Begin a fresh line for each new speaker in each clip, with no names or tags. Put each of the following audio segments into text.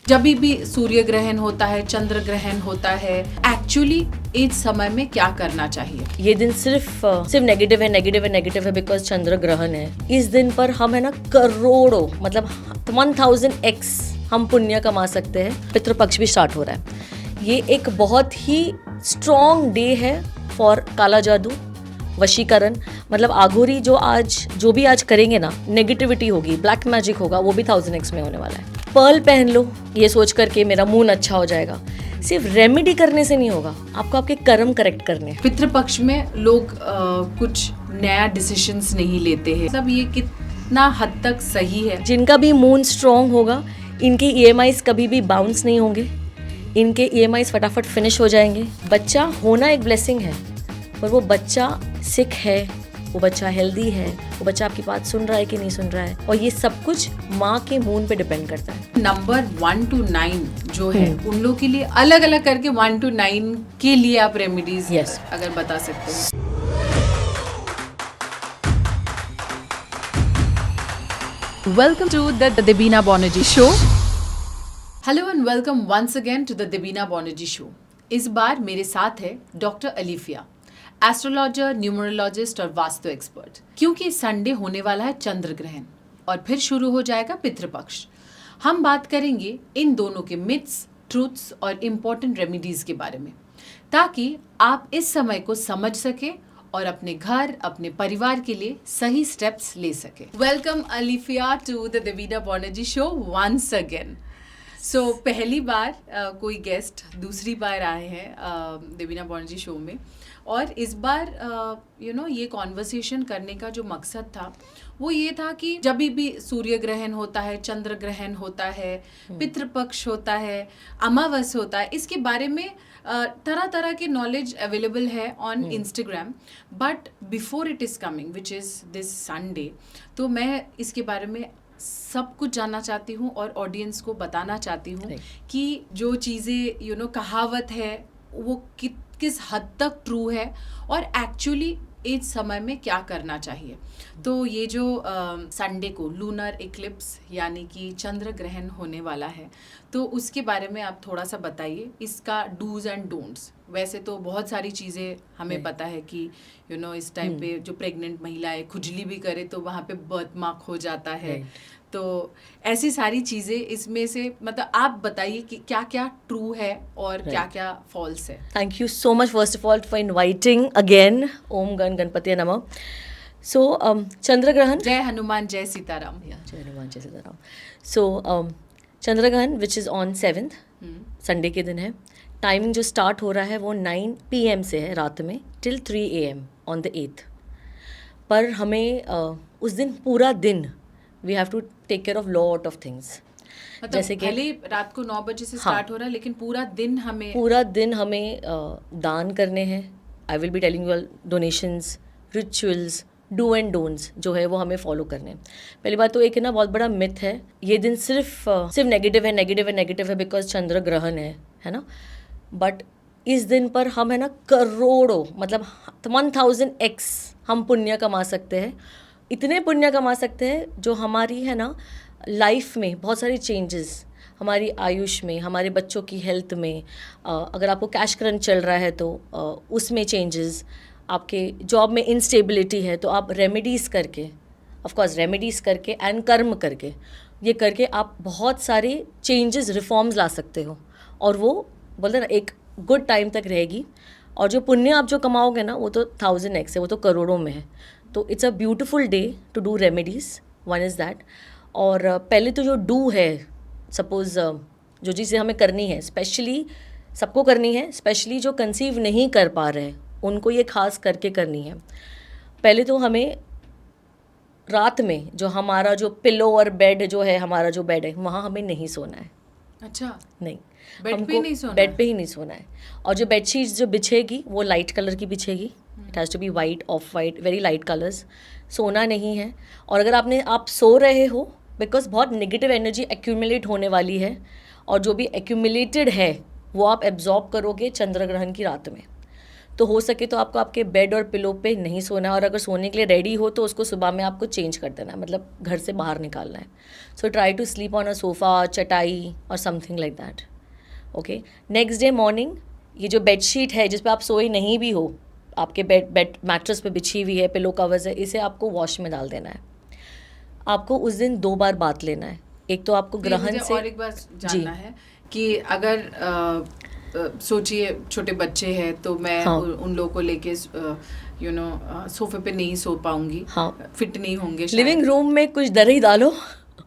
जब भी सूर्य ग्रहण होता है, चंद्र ग्रहण होता है, एक्चुअली इस समय में क्या करना चाहिए?
ये दिन सिर्फ नेगेटिव है बिकॉज चंद्र ग्रहण है। इस दिन पर हम है ना करोड़ों मतलब 1000x हम पुण्य कमा सकते हैं। पितृपक्ष भी स्टार्ट हो रहा है। ये एक बहुत ही स्ट्रॉन्ग डे है फॉर काला जादू, वशीकरण, मतलब आघोरी जो भी आज करेंगे ना, नेगेटिविटी होगी, ब्लैक मैजिक होगा, वो भी 1000x में होने वाला है। पर्ल पहन लो ये सोच करके मेरा मून अच्छा हो जाएगा। सिर्फ रेमेडी करने से नहीं होगा, आपको आपके कर्म करेक्ट करने हैं।
पितृपक्ष में लोग कुछ नया डिसीजंस नहीं लेते हैं, मतलब ये कितना हद तक सही है?
जिनका भी मून स्ट्रॉन्ग होगा, इनके EMIs कभी भी बाउंस नहीं होंगे, इनके EMIs फटाफट फिनिश हो जाएंगे। बच्चा होना एक ब्लेसिंग है, पर वो बच्चा सिक है, वो बच्चा हेल्दी है, वो बच्चा आपकी बात सुन रहा है कि नहीं सुन रहा है, और ये सब कुछ माँ के मून पे डिपेंड करता है।
नंबर 1 to 9 जो है उन लोग के लिए अलग अलग करके 1 to 9 के लिए आप रेमेडीज अगर बता सकते हैं। Welcome to the Debina Banerjee Show. Hello and welcome once again to the Debina Banerjee Show. इस बार मेरे साथ है डॉक्टर अलीफिया, एस्ट्रोलॉजर, न्यूमरोलॉजिस्ट और वास्तु एक्सपर्ट। क्योंकि संडे होने वाला है चंद्र ग्रहण और फिर शुरू हो जाएगा पितृपक्ष। हम बात करेंगे इन दोनों के मिथ्स, ट्रूथ्स और इम्पोर्टेंट रेमेडीज के बारे में, ताकि आप इस समय को समझ सके और अपने घर, अपने परिवार के लिए सही स्टेप्स ले सके। Welcome Alifiya to the Devina Banerjee show once again. So पहली बार कोई गेस्ट दूसरी बार आए हैं देवीना बनर्जी शो में, और इस बार ये कॉन्वर्सेशन करने का जो मकसद था वो ये था कि जब भी सूर्य ग्रहण होता है, चंद्र ग्रहण होता है, पितृपक्ष होता है, अमावस होता है, इसके बारे में तरह तरह के नॉलेज अवेलेबल है on Instagram. But before it is coming which is this Sunday, तो मैं इसके बारे में सब कुछ जानना चाहती हूँ और ऑडियंस को बताना चाहती हूँ कि जो चीज़ें कहावत है वो किस हद तक ट्रू है और एक्चुअली इस समय में क्या करना चाहिए। तो ये जो संडे को लूनर इक्लिप्स यानी कि चंद्र ग्रहण होने वाला है, तो उसके बारे में आप थोड़ा सा बताइए, इसका डूज एंड डोंट्स। वैसे तो बहुत सारी चीज़ें हमें पता है कि इस टाइम पे जो प्रेग्नेंट महिला है खुजली भी करे तो वहाँ पे बर्थ मार्क हो जाता है। तो ऐसी सारी चीज़ें इसमें से, मतलब आप बताइए कि क्या क्या ट्रू है और क्या क्या फॉल्स है।
Thank you so much first of all for inviting again. ओम गण गणपति नमः। सो चंद्र ग्रहण,
जय हनुमान जय सीताराम।
जय हनुमान जय सीताराम। सो चंद्र ग्रहण which is on 7th, Sunday के दिन है। टाइमिंग जो स्टार्ट हो रहा है वो 9 PM से है रात में till 3 AM on the 8th। पर हमें उस दिन पूरा दिन we have to take care of lot of things.
मतलब
जैसे कि
भले रात को 9 बजे से स्टार्ट हो रहा है, लेकिन पूरा दिन हमें दान करने हैं। I will be telling you donations, rituals, do and don'ts जो है वो हमें फॉलो करने हैं। पहली बात तो एक है ना, बहुत बड़ा मिथ है ये दिन सिर्फ नेगेटिव है बिकॉज चंद्र ग्रहण है ना। बट इस दिन पर हम है ना करोड़ों मतलब 1000x हम पुण्य कमा सकते हैं। इतने पुण्य कमा सकते हैं जो हमारी है ना लाइफ में बहुत सारी चेंजेस, हमारी आयुष में, हमारे बच्चों की हेल्थ में, अगर आपको कैश क्रंच चल रहा है तो उसमें चेंजेस, आपके जॉब में इंस्टेबिलिटी है तो आप रेमेडीज़ करके एंड कर्म करके ये करके आप बहुत सारे चेंजेस, रिफॉर्म्स ला सकते हो, और वो बोलते ना एक गुड टाइम तक रहेगी। और जो पुण्य आप जो कमाओगे ना वो तो 1000x है, वो तो करोड़ों में है। तो it's a beautiful day to do remedies, one is that. और पहले तो जो डू है, सपोज़ जो चीज़ें हमें करनी है, स्पेशली सबको करनी है, स्पेशली जो कंसीव नहीं कर पा रहे उनको ये खास करके करनी है। पहले तो हमें रात में जो हमारा जो पिलो और बेड जो है, हमारा जो बेड है वहाँ हमें नहीं सोना है। अच्छा,
नहीं,
बेड पे नहीं सोना,
बेड पे ही नहीं सोना है। और जो बेडशीट्स जो बिछेगी वो लाइट कलर की बिछेगी। It has to be white, off white, very light colours. सोना नहीं है। और अगर आप सो रहे हो, बिकॉज बहुत नेगेटिव एनर्जी एक्यूमुलेट होने वाली है, और जो भी एक्यूमुलेटेड है वो आप एब्जॉर्ब करोगे चंद्र ग्रहण की रात में। तो हो सके तो आपको आपके बेड और पिलो पे नहीं सोना है, और अगर सोने के लिए रेडी हो तो उसको सुबह में आपको चेंज कर देना है, मतलब घर से बाहर निकालना है. So try to sleep on a sofa, चटाई और something like that. Okay. Next day morning ये जो बेडशीट है जिस पे आप सोए नहीं भी हो, आपके बेड मैट्रेस पे बिछी हुई है, पिलो कवर्स है, इसे आपको वॉश में डाल देना है. आपको उस दिन 2 बार बात लेना है. एक तो आपको ग्रहण
मुझे
से
और एक बात जानना है कि अगर सोचिए छोटे बच्चे हैं तो मैं
हाँ.
उन लोगों को लेके सोफे पे नहीं सो पाऊंगी,
हाँ.
फिट नहीं होंगे शायद।
लिविंग रूम में कुछ दरी डालो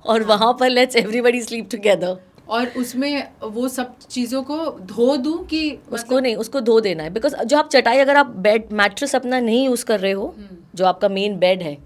और वहाँ पर लेट्स एवरीबॉडी स्लीप टुगेदर.
और उसमें वो सब चीज़ों को धो दूं कि
उसको नहीं, उसको धो देना है. बिकॉज जो आप चटाई, अगर आप बेड मैट्रेस अपना नहीं यूज़ कर रहे हो, जो आपका मेन बेड है,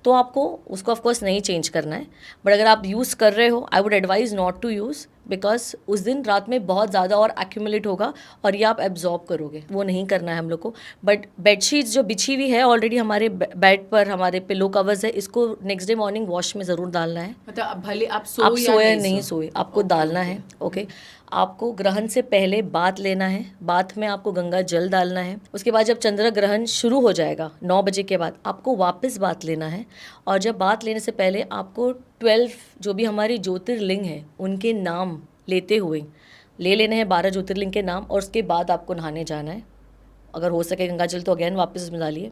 तो आपको उसको ऑफकोर्स नहीं चेंज करना है. बट अगर आप यूज़ कर रहे हो, I would advise not to use, because उस दिन रात में बहुत ज़्यादा और एक्यूमुलेट होगा और ये आप एब्जॉर्ब करोगे. वो नहीं करना है हम लोग को. बट बेडशीट्स जो बिछी हुई है ऑलरेडी हमारे बेड पर, हमारे पिलो कवर्स है, इसको नेक्स्ट डे मॉर्निंग वॉश में ज़रूर डालना है.
मतलब अब भले आप
आप
सो या
नहीं सोए, आपको
ओके,
डालना
ओके,
है. ओके. आपको ग्रहण से पहले बाथ लेना है. बाथ में आपको गंगा जल डालना है. उसके बाद जब चंद्र ग्रहण शुरू हो जाएगा 9 बजे के बाद, आपको वापस बाथ लेना है. और जब बाथ लेने से पहले आपको 12 जो भी हमारे ज्योतिर्लिंग हैं उनके नाम लेते हुए ले लेने हैं, 12 ज्योतिर्लिंग के नाम, और उसके बाद आपको नहाने जाना है. अगर हो सके गंगा जल तो अगेन वापस उसमें डालिए.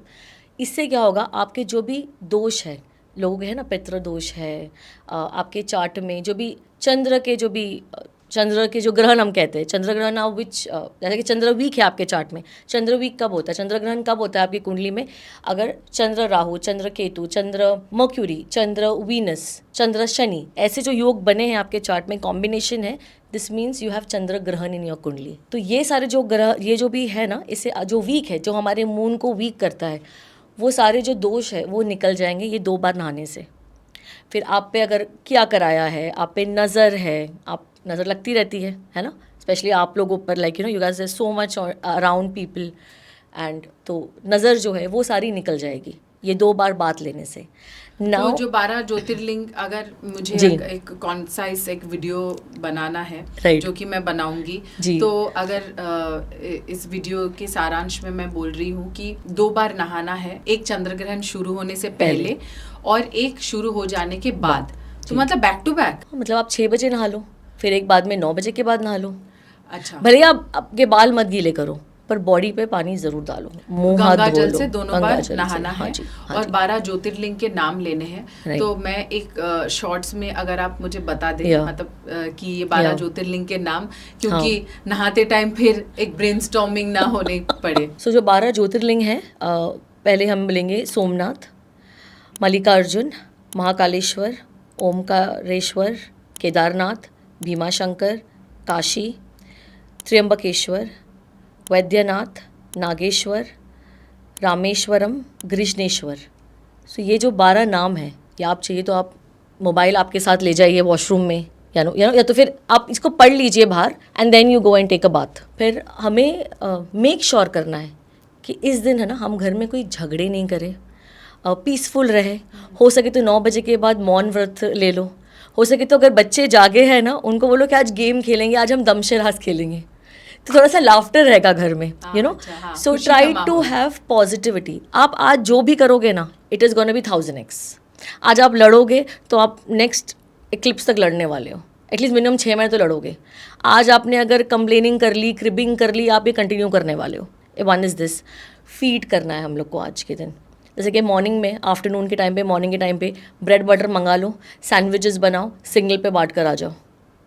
इससे क्या होगा, आपके जो भी दोष है, लोगों के है ना पितृ दोष है, आपके चार्ट में जो भी चंद्र के जो ग्रहण हम कहते हैं, चंद्र ग्रहण नाउ विच, जैसे कि चंद्र वीक है आपके चार्ट में, चंद्र वीक कब होता है, चंद्र ग्रहण कब होता है आपकी कुंडली में, अगर चंद्र राहु, चंद्र केतु, चंद्र मर्क्यूरी, चंद्र वीनस, चंद्र शनि, ऐसे जो योग बने हैं आपके चार्ट में, कॉम्बिनेशन है, दिस मीन्स यू हैव चंद्र ग्रहण इन योर कुंडली. तो ये सारे जो ग्रह, ये जो भी है ना, इसे जो वीक है, जो हमारे मून को वीक करता है, वो सारे जो दोष है वो निकल जाएंगे ये 2 बार नहाने से. फिर आप पे अगर क्या कराया है, आप पे नज़र है, आप नज़र लगती रहती है ना, स्पेशली आप लोगों पर, like you guys there so much around people, and तो नज़र जो है वो सारी निकल जाएगी ये 2 बार बात लेने से.
तो जो 12 ज्योतिर्लिंग, अगर मुझे एक कॉन्साइज एक वीडियो बनाना है,
Right.
जो कि मैं बनाऊंगी, तो अगर इस वीडियो के सारांश में मैं बोल रही हूँ कि 2 बार नहाना है, एक चंद्र ग्रहण शुरू होने से पहले और एक शुरू हो जाने के बाद. तो मतलब बैक टू बैक,
मतलब आप 6 बजे नहा लो, फिर एक बाद में 9 बजे के बाद नहा लो.
अच्छा,
भले आप आपके बाल मत गीले करो, पर बॉडी पे पानी जरूर डालो, मुंह हाथ
गंगा
धो
जल
लो,
से दोनों
गंगा
बार
जल से,
नहाना
हाँ
है.
जी, हाँ
और
जी.
12 ज्योतिर्लिंग के नाम लेने हैं.
Right.
तो मैं एक शॉर्ट्स में अगर आप मुझे बता दें,
Yeah.
मतलब कि ये 12
Yeah.
ज्योतिर्लिंग के नाम, क्योंकि नहाते टाइम फिर एक ब्रेनस्टॉर्मिंग ना होने पड़े.
सो जो 12 ज्योतिर्लिंग हैं, पहले हम मिलेंगे सोमनाथ, मल्लिकार्जुन, महाकालेश्वर, ओमकारेश्वर, केदारनाथ, भीमाशंकर, काशी, त्र्यंबकेश्वर, वैद्यनाथ, नागेश्वर, रामेश्वरम, गृष्णेश्वर. सो ये जो 12 नाम हैं, या आप चाहिए तो आप मोबाइल आपके साथ ले जाइए वॉशरूम में, या तो फिर आप इसको पढ़ लीजिए बाहर, and then you go and take a bath. फिर हमें मेक श्योर करना है कि इस दिन है ना हम घर में कोई झगड़े नहीं करें, पीसफुल रहे. हो सके तो 9 बजे के बाद मौन व्रत ले लो. हो सके तो अगर बच्चे जागे हैं ना, उनको बोलो कि आज गेम खेलेंगे, आज हम दमशराज खेलेंगे, तो थोड़ा सा लाफ्टर रहेगा घर में, you know. So try to have positivity. आप आज जो भी करोगे ना, it is gonna be 1000x. आज आप लड़ोगे तो आप नेक्स्ट इक्लिप्स तक लड़ने वाले हो, एटलीस्ट मिनिमम 6 महीने तो लड़ोगे. आज आपने अगर कंप्लेनिंग कर ली, क्रिबिंग कर ली, आप ये कंटिन्यू करने वाले हो. वन इज़ दिस, फीड करना है हम लोग को आज के दिन. जैसे कि मॉर्निंग में, आफ्टरनून के टाइम पे, मॉर्निंग के टाइम पे ब्रेड बटर मंगा लो, सैंडविचेस बनाओ, सिग्नल पे बांट कर आ जाओ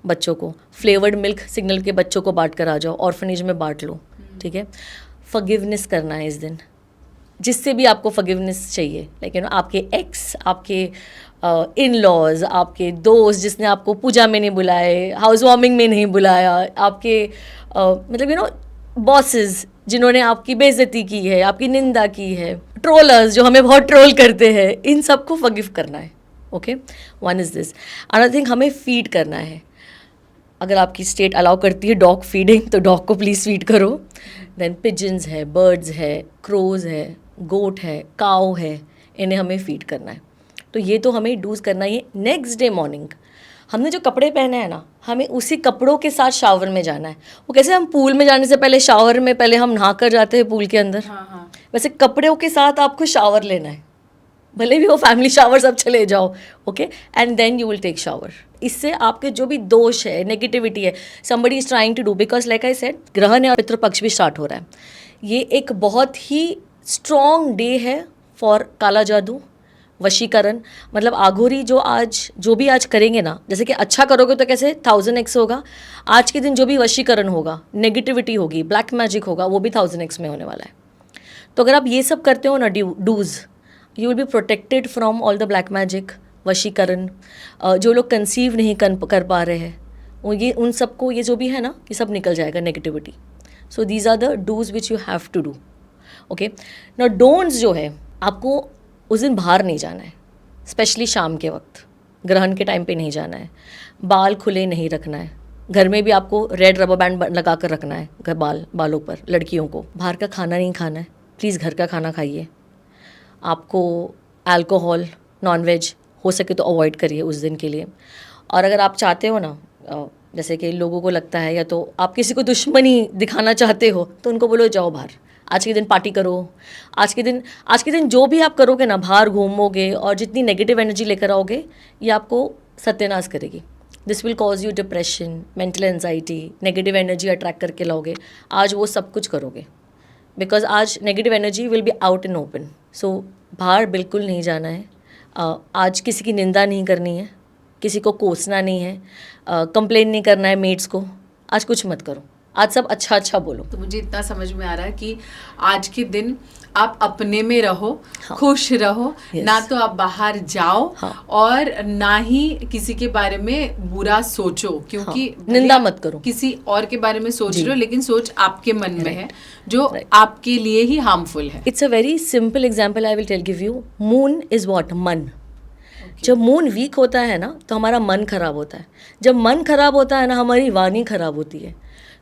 बच्चों को. फ्लेवर्ड मिल्क सिग्नल के बच्चों को बांट कर आ जाओ, ऑर्फनेज में बांट लो, ठीक है. फॉरगिवनेस करना है इस दिन, जिससे भी आपको फॉरगिवनेस चाहिए, लाइक यू नो, आपके एक्स, आपके इन लॉज, आपके दोस्त जिसने आपको पूजा में नहीं बुलाए, हाउस वार्मिंग में नहीं बुलाया, आपके मतलब यू नो बॉसेस जिन्होंने आपकी बेइज्जती की है, आपकी निंदा की है, ट्रोलर्स जो हमें बहुत ट्रोल करते हैं, इन सबको फॉरगिव करना है. Okay, one is this. Another thing, हमें फीड करना है. अगर आपकी स्टेट अलाउ करती है डॉग फीडिंग, तो डॉग को प्लीज़ फीड करो. देन पिजन्स है, बर्ड्स है, क्रोज है, गोट है, काऊ है, इन्हें हमें फीड करना है. तो ये तो हमें डूज करना ही है. नेक्स्ट डे मॉर्निंग हमने जो कपड़े पहने हैं ना, हमें उसी कपड़ों के साथ शावर में जाना है। वो कैसे हम पूल में जाने से पहले शावर में पहले हम नहा कर जाते हैं पूल के अंदर, वैसे कपड़ों के साथ आपको शावर लेना है, भले भी वो फैमिली शावर सब चले जाओ, okay, and then you will take shower. इससे आपके जो भी दोष है, नेगेटिविटी है, somebody is trying to do, because like I said, ग्रहण और पितृपक्ष भी स्टार्ट हो रहा है। ये एक बहुत ही स्ट्रॉन्ग डे है फॉर काला जादू, वशीकरण, मतलब आघोरी जो भी आज करेंगे ना, जैसे कि अच्छा करोगे तो कैसे 1000x होगा, आज के दिन जो भी वशीकरण होगा, नेगेटिविटी होगी, ब्लैक मैजिक होगा, वो भी 1000x में होने वाला है। तो अगर आप ये सब करते हो ना डूज, you will be protected from all the black magic, वशीकरण। जो लोग कंसीव नहीं कर पा रहे हैं, उन सबको ये जो भी है ना, ये सब निकल जाएगा negativity. So these are the dos which you have to do, okay. ना डोंट्स जो है, आपको उस दिन बाहर नहीं जाना है, स्पेशली शाम के वक्त, ग्रहण के टाइम पे नहीं जाना है, बाल खुले नहीं रखना है, घर में भी आपको रेड रबर बैंड लगा कर रखना है बालों पर, लड़कियों को। बाहर का खाना नहीं खाना है, प्लीज़ घर का खाना खाइए। आपको अल्कोहल, नॉनवेज हो सके तो अवॉइड करिए उस दिन के लिए। और अगर आप चाहते हो ना, जैसे कि लोगों को लगता है या तो आप किसी को दुश्मनी दिखाना चाहते हो, तो उनको बोलो जाओ बाहर, आज के दिन पार्टी करो। आज के दिन जो भी आप करोगे ना, बाहर घूमोगे और जितनी नेगेटिव एनर्जी लेकर आओगे, ये आपको सत्यानाश करेगी। This will cause you depression, mental anxiety, negative energy attract करके लाओगे। आज वो सब कुछ करोगे, बिकॉज आज negative energy will be out in open. So बाहर बिल्कुल नहीं जाना है। आज किसी की निंदा नहीं करनी है, किसी को कोसना नहीं है, कंप्लेन नहीं करना है मेट्स को। आज कुछ मत करो, आज सब अच्छा अच्छा बोलो।
तो मुझे इतना समझ में आ रहा है कि आज के दिन आप अपने में रहो,
हाँ,
खुश रहो,
yes,
ना तो आप बाहर जाओ,
हाँ,
और ना ही किसी के बारे में बुरा सोचो, क्योंकि
हाँ, निंदा मत करो।
किसी और के बारे में सोच रहे हो, लेकिन सोच आपके मन में है जो
Right.
आपके लिए ही हार्मफुल है।
It's a very simple example I will give you. Moon is what? मन। जब मून वीक होता है ना, तो हमारा मन खराब होता है। जब मन खराब होता है ना, हमारी वाणी खराब होती है।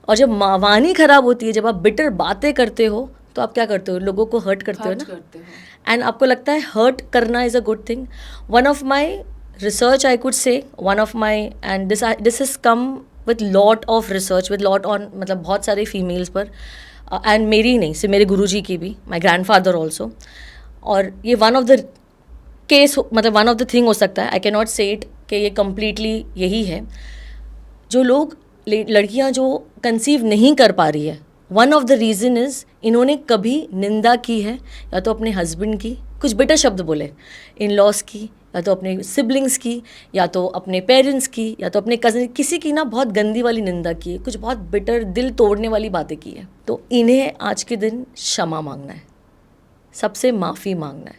और जब वाणी खराब होती है, जब आप बिटर बातें करते हो, तो आप क्या करते हो? लोगों को हर्ट करते हो ना। एंड आपको लगता है हर्ट करना is a good thing. One of my research I could say, one of my, and this has come with lot of research, with lot on, मतलब बहुत सारे फीमेल्स पर, एंड मेरी नहीं, सिर्फ मेरे गुरुजी की भी, माई ग्रैंडफादर ऑल्सो। और ये वन ऑफ द केस, मतलब वन ऑफ द थिंग हो सकता है, आई कैन नॉट से इट कि ये कम्प्लीटली यही है। जो लोग, लड़कियां जो कंसीव नहीं कर पा रही है, one of the reason is इन्होंने कभी निंदा की है, या तो अपने हस्बैंड की, कुछ बिटर शब्द बोले, इन लॉस की, या तो अपने सिबलिंग्स की, या तो अपने पेरेंट्स की, या तो अपने कज़न, किसी की ना बहुत गंदी वाली निंदा की है, कुछ बहुत बिटर, दिल तोड़ने वाली बातें की है। तो इन्हें आज के दिन क्षमा मांगना है, सबसे माफ़ी मांगना है,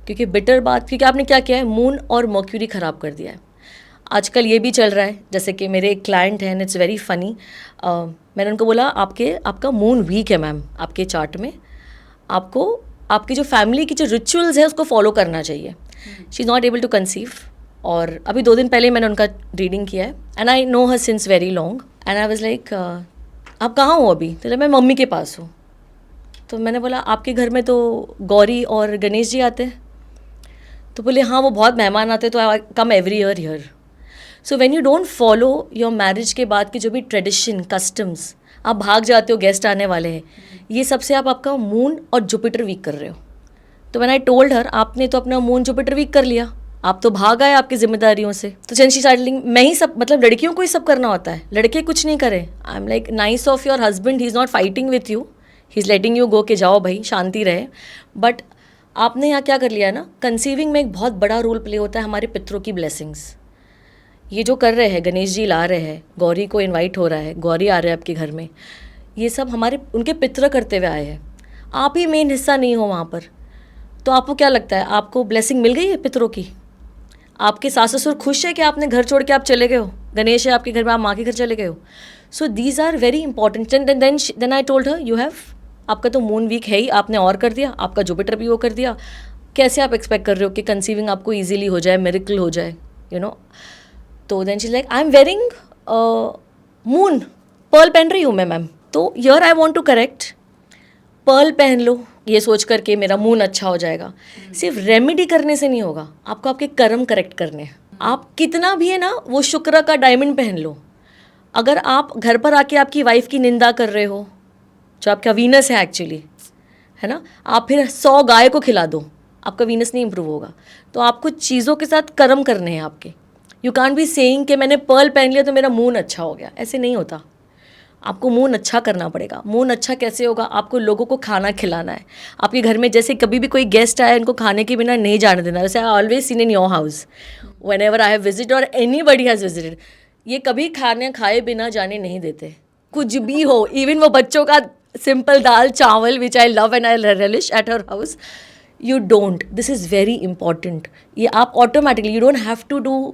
क्योंकि बिटर बात, क्योंकि आपने क्या किया है, मून और मर्क्यूरी ख़राब कर दिया है। आजकल ये भी चल रहा है, जैसे कि मेरे एक क्लाइंट हैं, इट्स वेरी फ़नी, मैंने उनको बोला आपका मून वीक है मैम, आपके चार्ट में आपको आपकी जो फैमिली की जो रिचुअल्स है उसको फॉलो करना चाहिए। She is not able to conceive. और अभी 2 दिन पहले मैंने उनका रीडिंग किया है, and I know her since very long, and I was like आप कहाँ हो अभी? तो मैं मम्मी के पास हूँ। तो मैंने बोला आपके घर में तो गौरी और गणेश जी आते हैं? तो बोले हाँ, वो बहुत मेहमान आते हैं, तो I come every year here. So when you don't follow your marriage के बाद की जो भी ट्रेडिशन, कस्टम्स, आप भाग जाते हो, गेस्ट आने वाले हैं, ये सबसे आप आपका मून और जुपिटर वीक कर रहे हो। तो व्हेन आई टोल्ड हर, आपने तो अपना मून जुपिटर वीक कर लिया, आप तो भाग आए आपकी जिम्मेदारियों से। तो चंशी स्टार्टिंग मैं ही सब, मतलब लड़कियों को ही सब करना होता है, लड़के कुछ नहीं करें। I am like nice of your husband, he is not fighting with you, he is letting you go, के जाओ भाई, शांति रहे। बट आपने यहाँ क्या कर लिया ना, कंसीविंग में एक बहुत बड़ा रोल प्ले होता है हमारे पितरों की ब्लेसिंग्स। ये जो कर रहे हैं, गणेश जी ला रहे हैं, गौरी को इनवाइट हो रहा है, गौरी आ रहे हैं आपके घर में, ये सब हमारे उनके पितर करते हुए आए हैं। आप ही मेन हिस्सा नहीं हो वहाँ पर, तो आपको क्या लगता है आपको ब्लेसिंग मिल गई है पितरों की? आपके सास ससुर खुश है कि आपने घर छोड़ के आप चले गए हो? गणेश है आपके घर में, आप माँ के घर चले गए हो। So these are very important. Then I told her, you have, आपका तो मून वीक है ही, आपने और कर दिया, आपका जुपिटर भी वो कर दिया, कैसे आप एक्सपेक्ट कर रहे हो कि कंसीविंग आपको ईजिली हो जाए, मिरेकल हो जाए, यू नो। तो then she is like I am wearing moon, pearl पहन रही हूँ मैं मैम। तो यर I want to correct, pearl पहन लो ये सोच करके मेरा मून अच्छा हो जाएगा। सिर्फ रेमेडी करने से नहीं होगा, आपको आपके कर्म करेक्ट करने हैं। आप कितना भी है ना वो शुक्र का डायमंड पहन लो, अगर आप घर पर आके आपकी वाइफ की निंदा कर रहे हो, जो आपका वीनस है एक्चुअली, है ना, आप फिर 100 गाय को खिला दो, आपका वीनस नहीं इंप्रूव होगा। तो आपको चीज़ों के साथ कर्म करने हैं आपके। यू कांट बी सेइंग कि मैंने पर्ल पहन लिया तो मेरा मून अच्छा हो गया, ऐसे नहीं होता। आपको मून अच्छा करना पड़ेगा। मून अच्छा कैसे होगा? आपको लोगों को खाना खिलाना है। आपके घर में जैसे कभी भी कोई गेस्ट आया, इनको खाने के बिना नहीं जाने देना। वैसे I always seen in your house when ever I have visit और एनीबडी हैज़ विजिटेड, ये कभी खाने खाए बिना जाने नहीं देते, कुछ भी हो। इवन वो बच्चों का सिंपल दाल चावल which I love and I relish at her house, you don't. This is very important. ये आप automatically, you don't have to do,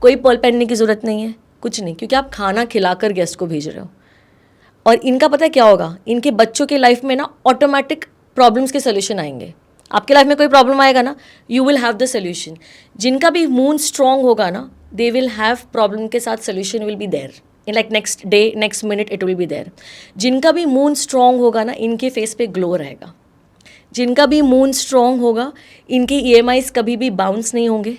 कोई पर्ल पहनने की ज़रूरत नहीं है, कुछ नहीं, क्योंकि आप खाना खिलाकर गेस्ट को भेज रहे हो। और इनका पता है क्या होगा, इनके बच्चों के लाइफ में ना ऑटोमेटिक प्रॉब्लम्स के सोल्यूशन आएंगे। आपके लाइफ में कोई प्रॉब्लम आएगा ना, you will have the solution. जिनका भी मून स्ट्रांग होगा ना, दे विल हैव प्रॉब्लम के साथ solution will be there in like next day, next minute it will be there. जिनका भी मून स्ट्रांग होगा ना, इनके फेस पे ग्लो रहेगा। जिनका भी मून स्ट्रांग होगा, इनके EMIs कभी भी बाउंस नहीं होंगे,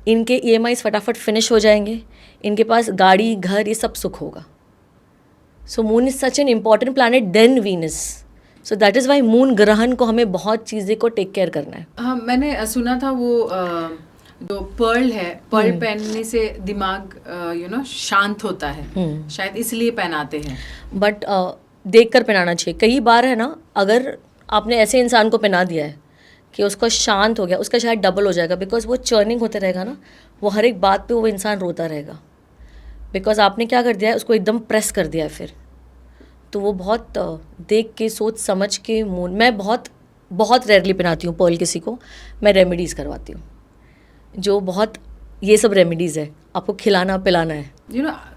इनके EMIs फटाफट फिनिश हो जाएंगे, इनके पास गाड़ी घर ये सब सुख होगा। So moon is such an important planet then Venus. So that is why moon ग्रहण को हमें बहुत चीज़ें को टेक केयर करना है।
हाँ, मैंने सुना था वो जो पर्ल है, पर्ल पहनने से दिमाग शांत होता है, शायद इसलिए पहनाते हैं।
बट देख कर पहनाना चाहिए। कई बार है ना, अगर आपने ऐसे इंसान को पहना दिया है कि उसका शांत हो गया, उसका शायद डबल हो जाएगा, बिकॉज वो चर्निंग होते रहेगा ना, वो हर एक बात पे वो इंसान रोता रहेगा, बिकॉज आपने क्या कर दिया है, उसको एकदम प्रेस कर दिया है। फिर तो वो बहुत देख के सोच समझ के मून, मैं बहुत रेयरली पहनाती हूँ पर्ल किसी को, मैं रेमेडीज़ करवाती हूँ, जो बहुत ये सब रेमेडीज़ है, आपको खिलाना पिलाना है।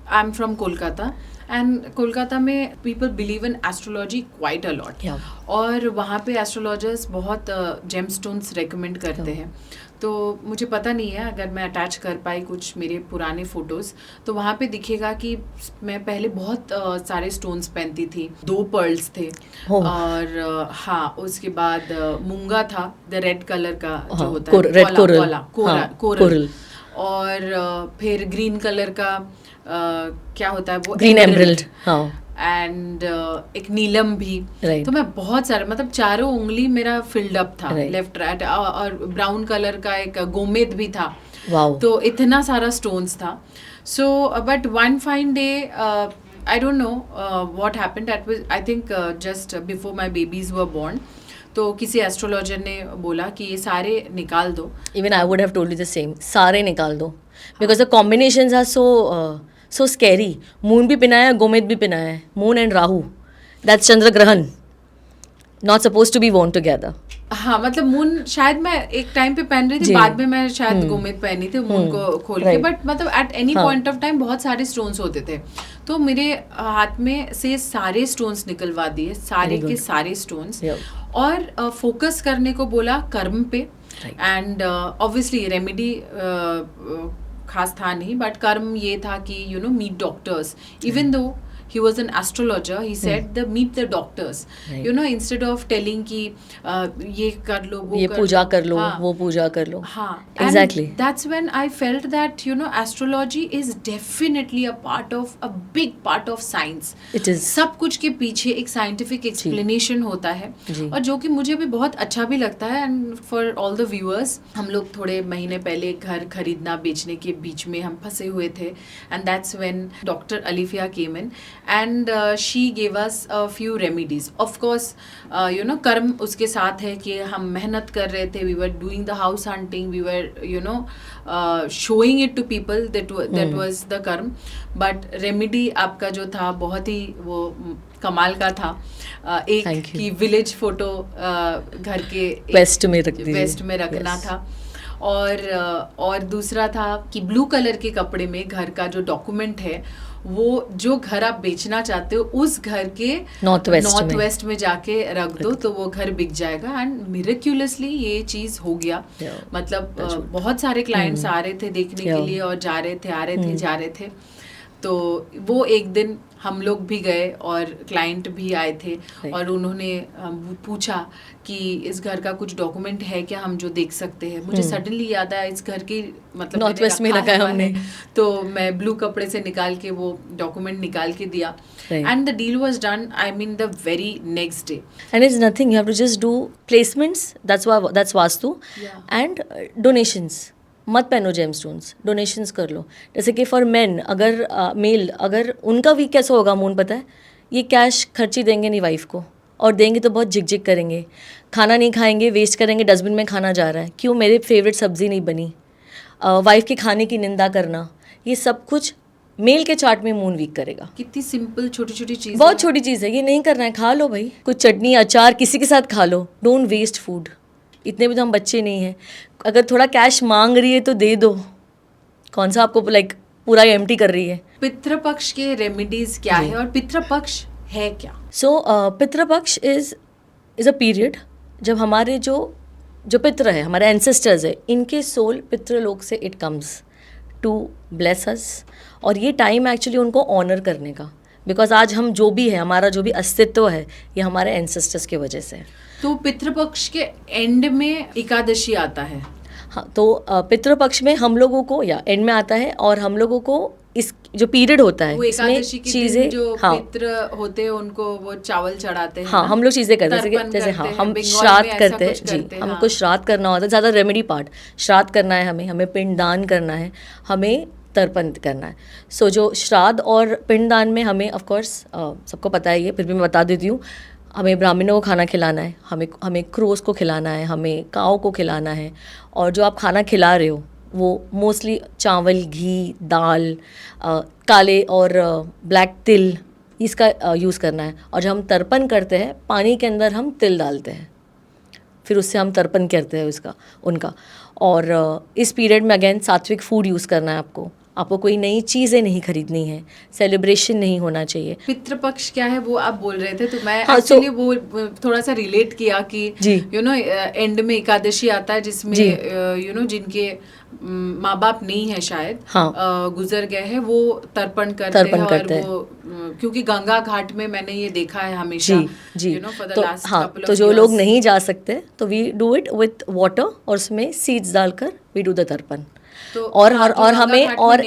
I am from Kolkata and Kolkata में people believe in astrology quite a lot, और वहाँ पे एस्ट्रोलॉजर्स बहुत जेम स्टोन्स रिकमेंड करते हैं। तो मुझे पता नहीं है, अगर मैं अटैच कर पाई कुछ मेरे पुराने फ़ोटोज़, तो वहाँ पे दिखेगा कि मैं पहले बहुत सारे स्टोन्स पहनती थी। 2 पर्ल्स थे, और हाँ, उसके बाद मूंगा था, द रेड कलर का जो होता है,
रेड कोरल,
और फिर ग्रीन कलर का क्या होता है वो,
ग्रीन एमरल्ड, हाँ,
एंड एक नीलम भी। तो मैं बहुत सारे, मतलब चारों उंगली मेरा फिल्ड अप था, लेफ्ट राइट, और ब्राउन कलर का एक गोमेद भी था। तो इतना सारा स्टोन्स था। So but one fine day, I don't know what happened, that was I think just before my babies were born. तो किसी एस्ट्रोलॉजर ने बोला कि ये सारे निकाल दो।
Even I would have told you the same, सारे निकाल दो, because the combinations are so scary. Moon भी पिना है, गोमेद भी पिना है, मून एंड राहु, दैट्स चंद्र ग्रहण, not suppose to be worn together.
हाँ, मतलब मून शायद मैं एक टाइम पे पहन रही थी, बाद में मैं शायद गोमेद पहनी थी मून को खोल के, बट मतलब at any point of time बहुत सारे स्टोन्स होते थे। तो मेरे हाथ में से सारे स्टोन्स निकलवा दिए, सारे के सारे स्टोन्स, और फोकस करने को बोला कर्म पे। एंड ऑब्वियसली रेमेडी खास था नहीं, बट कर्म ये था कि meet doctors, even though he was an astrologer, he said meet the doctors, instead of telling कि ये कर लो, वो
ये पूजा कर लो, वो पूजा कर लो।
हाँ,
exactly.
And that's when I felt that astrology is definitely a big part of science.
It is.
सब कुछ के पीछे एक scientific explanation होता है, और जो कि मुझे भी बहुत अच्छा भी लगता है। And for all the viewers, हम लोग थोड़े महीने पहले घर खरीदना बेचने के बीच में हम फंसे हुए थे, and that's when doctor Alifiya came in and she gave us a few remedies. Of course, कर्म उसके साथ है कि हम मेहनत कर रहे थे, we were doing the house hunting, we were showing it to people, that was the कर्म. But remedy आपका जो था बहुत ही वो कमाल का था। एक की विलेज फोटो घर के
वेस्ट में
रखना था, और दूसरा था कि ब्लू कलर के कपड़े में घर का जो डॉक्यूमेंट है, वो जो घर आप बेचना चाहते हो उस घर के नॉर्थ वेस्ट में जाके रख दो, तो वो घर बिक जाएगा। एंड मिरेक्युलसली ये चीज हो गया। मतलब बहुत सारे क्लाइंट्स आ रहे थे देखने के लिए, और जा रहे थे, आ रहे थे, जा रहे थे। तो वो एक दिन हम लोग भी गए और क्लाइंट भी आए थे और उन्होंने पूछा कि इस घर का कुछ डॉक्यूमेंट है क्या, हम जो देख सकते हैं। मुझे सडनली याद आया इस घर की मतलब
नॉर्थ वेस्ट में रखा है हमने,
तो मैं ब्लू कपड़े से निकाल के वो डॉक्यूमेंट निकाल के दिया and the deal was done, I mean the very next day.
And it's nothing, you have to just do placements, that's vastu and donations. मत पहनो जेमस्टोन्स, डोनेशंस कर लो। जैसे कि फॉर मेन, अगर मेल अगर उनका वीक कैसा होगा मून पता है, ये कैश खर्ची देंगे नहीं वाइफ को, और देंगे तो बहुत झिक करेंगे, खाना नहीं खाएंगे, वेस्ट करेंगे, डस्टबिन में खाना जा रहा है, क्यों मेरे फेवरेट सब्जी नहीं बनी, वाइफ के खाने की निंदा करना, ये सब कुछ मेल के चार्ट में मून वीक करेगा।
कितनी सिंपल छोटी छोटी चीज़,
बहुत छोटी चीज़ है, ये नहीं करना है, खा लो भाई, कुछ चटनी अचार किसी के साथ खा लो, डोंट वेस्ट फूड। इतने भी तो हम बच्चे नहीं हैं, अगर थोड़ा कैश मांग रही है तो दे दो, कौन सा आपको लाइक पूरा एम्प्टी कर रही है।
पितृपक्ष के रेमेडीज क्या है और पितृपक्ष है क्या?
सो पितृपक्ष इज अ पीरियड जब हमारे जो पितृ है, हमारे एंसेस्टर्स है, इनके सोल पितृलोक से it comes to bless us, और ये टाइम एक्चुअली उनको ऑनर करने का, बिकॉज आज हम जो भी है, हमारा जो भी अस्तित्व है, ये हमारे एंसेस्टर्स की वजह से है।
तो पितृपक्ष के एंड में एकादशी आता है।
हाँ, तो पितृपक्ष में हम लोगों को या एंड में आता है, और हम लोगों को इस जो पीरियड होता है,
वो एकादशी की
चीज़ें
जो पितृ होते हैं उनको वो चावल चढ़ाते हैं।
हाँ, हम लोग चीज़ें करते हैं, जैसे हाँ हम श्राद्ध करते हैं जी, हमको श्राद्ध करना होता है, ज़्यादा रेमेडी पार्ट, श्राद्ध करना है हमें पिंडदान करना है, हमें तर्पण करना है। सो जो श्राद्ध और पिंडदान में हमें ऑफ कोर्स सबको पता है ये, फिर भी मैं बता देती हूँ, हमें ब्राह्मणों को खाना खिलाना है, हमें क्रोस को खिलाना है, हमें काऊ को खिलाना है, और जो आप खाना खिला रहे हो वो मोस्टली चावल, घी, दाल, काले और ब्लैक तिल, इसका यूज़ करना है। और जब हम तर्पण करते हैं, पानी के अंदर हम तिल डालते हैं, फिर उससे हम तर्पण करते हैं उनका। और इस पीरियड में अगेन सात्विक फूड यूज़ करना है आपको कोई नई चीज़ें नहीं खरीदनी है, सेलिब्रेशन नहीं होना चाहिए।
पितृपक्ष क्या है वो आप बोल रहे थे, तो मैं एक्चुअली वो थोड़ा सा रिलेट किया कि यू नो एंड में एकादशी आता है, जिसमें यू नो जिनके माँ बाप नहीं है शायद, गुजर गए हैं, वो तर्पण करते हैं। और वो क्योंकि गंगा घाट में मैंने ये देखा है हमेशा,
जी
you know for the last couple of
तो जो लोग नहीं जा सकते तो we do it with water, और उसमें सीड्स डालकर वी डू द तर्पण।
तो
और हमें और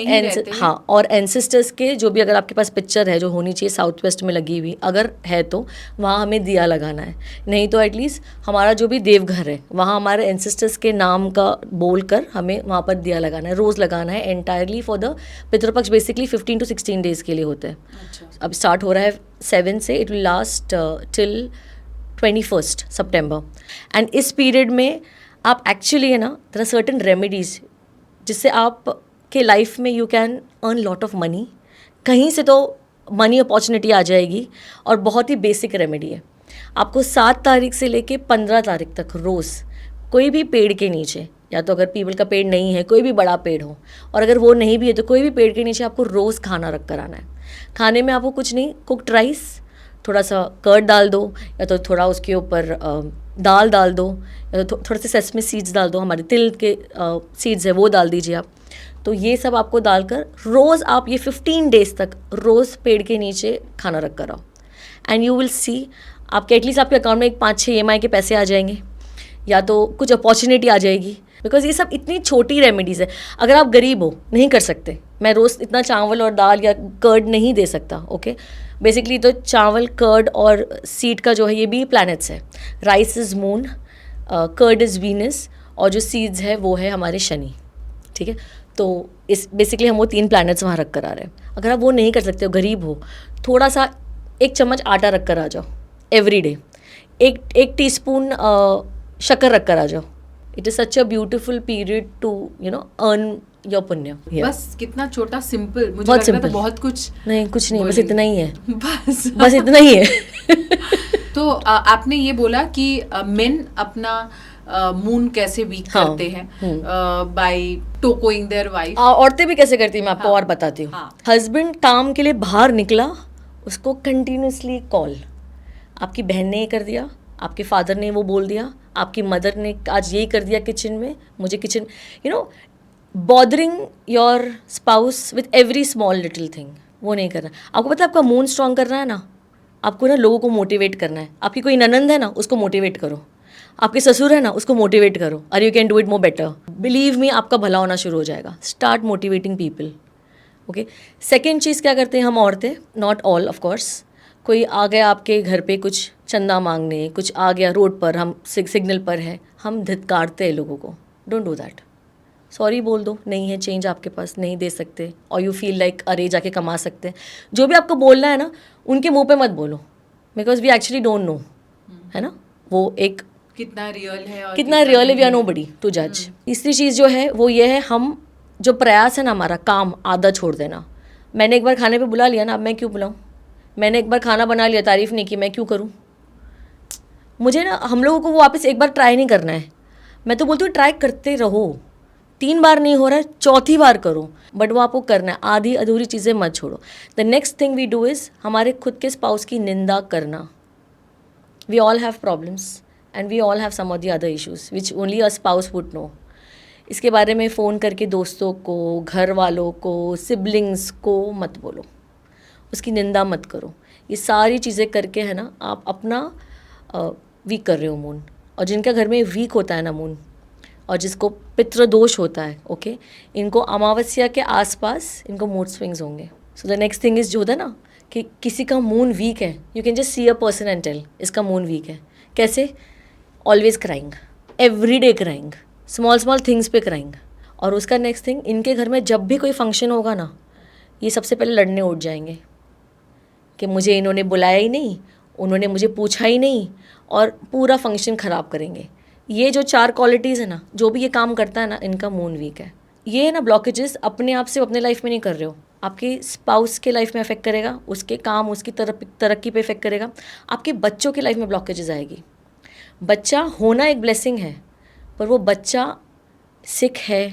एंसेस्टर्स के जो भी, अगर आपके पास पिक्चर है जो होनी चाहिए साउथ वेस्ट में लगी हुई, अगर है तो वहाँ हमें दिया लगाना है, नहीं तो एटलीस्ट हमारा जो भी देवघर है वहाँ हमारे एंसेस्टर्स के नाम का बोलकर हमें वहाँ पर दिया लगाना है, रोज़ लगाना है, entirely for the Pitrupaksha. Basically 15 to 16 days के लिए होते हैं।
अच्छा।
अब स्टार्ट हो रहा है 7 से, it will last till 21 September. And इस पीरियड में आप एक्चुअली है ना, देयर आर सर्टेन रेमेडीज़ जिससे आप के लाइफ में you can earn lot of money, कहीं से तो मनी अपॉर्चुनिटी आ जाएगी। और बहुत ही बेसिक रेमेडी है, आपको 7 तारीख से लेके 15 तारीख तक रोज़ कोई भी पेड़ के नीचे, या तो अगर पीपल का पेड़ नहीं है, कोई भी बड़ा पेड़ हो, और अगर वो नहीं भी है तो कोई भी पेड़ के नीचे आपको रोज़ खाना रख कर आना है। खाने में आपको कुछ नहीं, कुक्ड राइस, थोड़ा सा कर्ड डाल दो, या तो थोड़ा उसके ऊपर दाल डाल दो, या तो थोड़े से सेसमी सीड्स डाल दो, हमारे तिल के सीड्स है वो डाल दीजिए आप। तो ये सब आपको डालकर रोज़ आप ये 15 डेज़ तक रोज़ पेड़ के नीचे खाना रख कर आओ, एंड यू विल सी आपके एटलीस्ट आपके अकाउंट में 5-6 EMI के पैसे आ जाएंगे, या तो कुछ अपॉर्चुनिटी आ जाएगी। बिकॉज ये सब इतनी छोटी रेमेडीज़ है। अगर आप गरीब हो, नहीं कर सकते, मैं रोज़ इतना चावल और दाल या कर्ड नहीं दे सकता, ओके। बेसिकली तो चावल, कर्ड और सीड का जो है ये भी प्लैनेट्स है। Rice is moon, curd is Venus, और जो सीड्स है वो है हमारे शनि, ठीक है। तो इस बेसिकली हम वो 3 प्लैनेट्स वहाँ रख कर आ रहे हैं। अगर आप वो नहीं कर सकते हो, गरीब हो, थोड़ा सा 1 चम्मच आटा रख कर आ जाओ एवरी डे, एक टीस्पून शक्कर रख कर आ जाओ। It is such a beautiful period to you know earn your punya.
बस कितना छोटा, सिंपल, मुझे
बहुत
लग रहा था बहुत कुछ नहीं,
कुछ नहीं, बस इतना ही है,
बस
इतना ही है।
तो आपने ये बोला कि मेन अपना मून कैसे वीक करते हैं बाय टोकोइंग देयर वाइफ।
औरतें भी कैसे करती हैं मैं आपको और बताती हूँ। हस्बैंड काम के लिए बाहर निकला, उसको कंटिन्यूसली कॉल, आपकी बहन ने ये कर दिया, आपके फादर ने वो बोल दिया, आपकी मदर ने आज यही कर दिया किचन में, मुझे kitchen, you know, bothering your spouse with every small little thing. वो नहीं करना। आपको पता है आपका मूड स्ट्रांग करना है ना, आपको ना लोगों को मोटिवेट करना है। आपकी कोई ननंद है ना, उसको मोटिवेट करो। आपके ससुर है ना, उसको मोटिवेट करो, और you can do it more better. Believe me, आपका भला होना शुरू हो जाएगा। Start motivating people. Okay. Second चीज़ क्या करते हैं हम औरतें, नॉट ऑल ऑफ कोर्स, कोई आ गया आपके घर पे कुछ चंदा मांगने, कुछ आ गया रोड पर, हम सिग्नल पर है, हम धिक्कारते हैं लोगों को। Don't do that. सॉरी बोल दो, नहीं है चेंज आपके पास, नहीं दे सकते, और यू फील लाइक अरे जाके कमा सकते हैं। जो भी आपको बोलना है ना, उनके मुंह पे मत बोलो, because we actually don't know, है ना। वो एक
कितना रियल है और
कितना रियल है, we are no body to जज। तीसरी चीज़ जो है वो ये है, हम जो प्रयास है ना हमारा, काम आधा छोड़ देना। मैंने एक बार खाने पे बुला लिया ना, अब मैं क्यों बुलाऊं? मैंने एक बार खाना बना लिया, तारीफ़ नहीं की, मैं क्यों करूं? मुझे ना, हम लोगों को वो वापस एक बार ट्राई नहीं करना है। मैं तो बोलती हूँ ट्राई करते रहो। 3 बार नहीं हो रहा है, चौथी बार करो, बट वो आपको करना है। आधी अधूरी चीज़ें मत छोड़ो। The next thing we do is हमारे खुद के स्पाउस की निंदा करना। We all have problems and we all have some of the other issues which only a spouse would know. इसके बारे में फ़ोन करके दोस्तों को, घर वालों को, सिबलिंग्स को मत बोलो, उसकी निंदा मत करो। ये सारी चीज़ें करके है ना, आप अपना वीक कर रहे हो मून। और जिनका घर में वीक होता है ना मून, और जिसको पितृदोष होता है, ओके, इनको अमावस्या के आसपास इनको मूड स्विंग्स होंगे। So the next thing is जो होता है ना, कि किसी का मून वीक है, you can just see a person and tell इसका मून वीक है। कैसे? Always crying, every day crying, small small things पे क्राइंग। और उसका नेक्स्ट थिंग, इनके घर में जब भी कोई फंक्शन होगा ना, ये सबसे पहले लड़ने उठ जाएंगे कि मुझे इन्होंने बुलाया ही नहीं, उन्होंने मुझे पूछा ही नहीं, और पूरा फंक्शन ख़राब करेंगे। ये जो 4 क्वालिटीज़ है ना, जो भी ये काम करता है ना, इनका मून वीक है। ये ना ब्लॉकेजेस अपने आप से अपने लाइफ में नहीं कर रहे हो, आपके स्पाउस के लाइफ में अफेक्ट करेगा, उसके काम, उसकी तरक्की पे इफेक्ट करेगा, आपके बच्चों की लाइफ में ब्लॉकेजेस आएगी। बच्चा होना एक ब्लेसिंग है, पर वो बच्चा सिक है,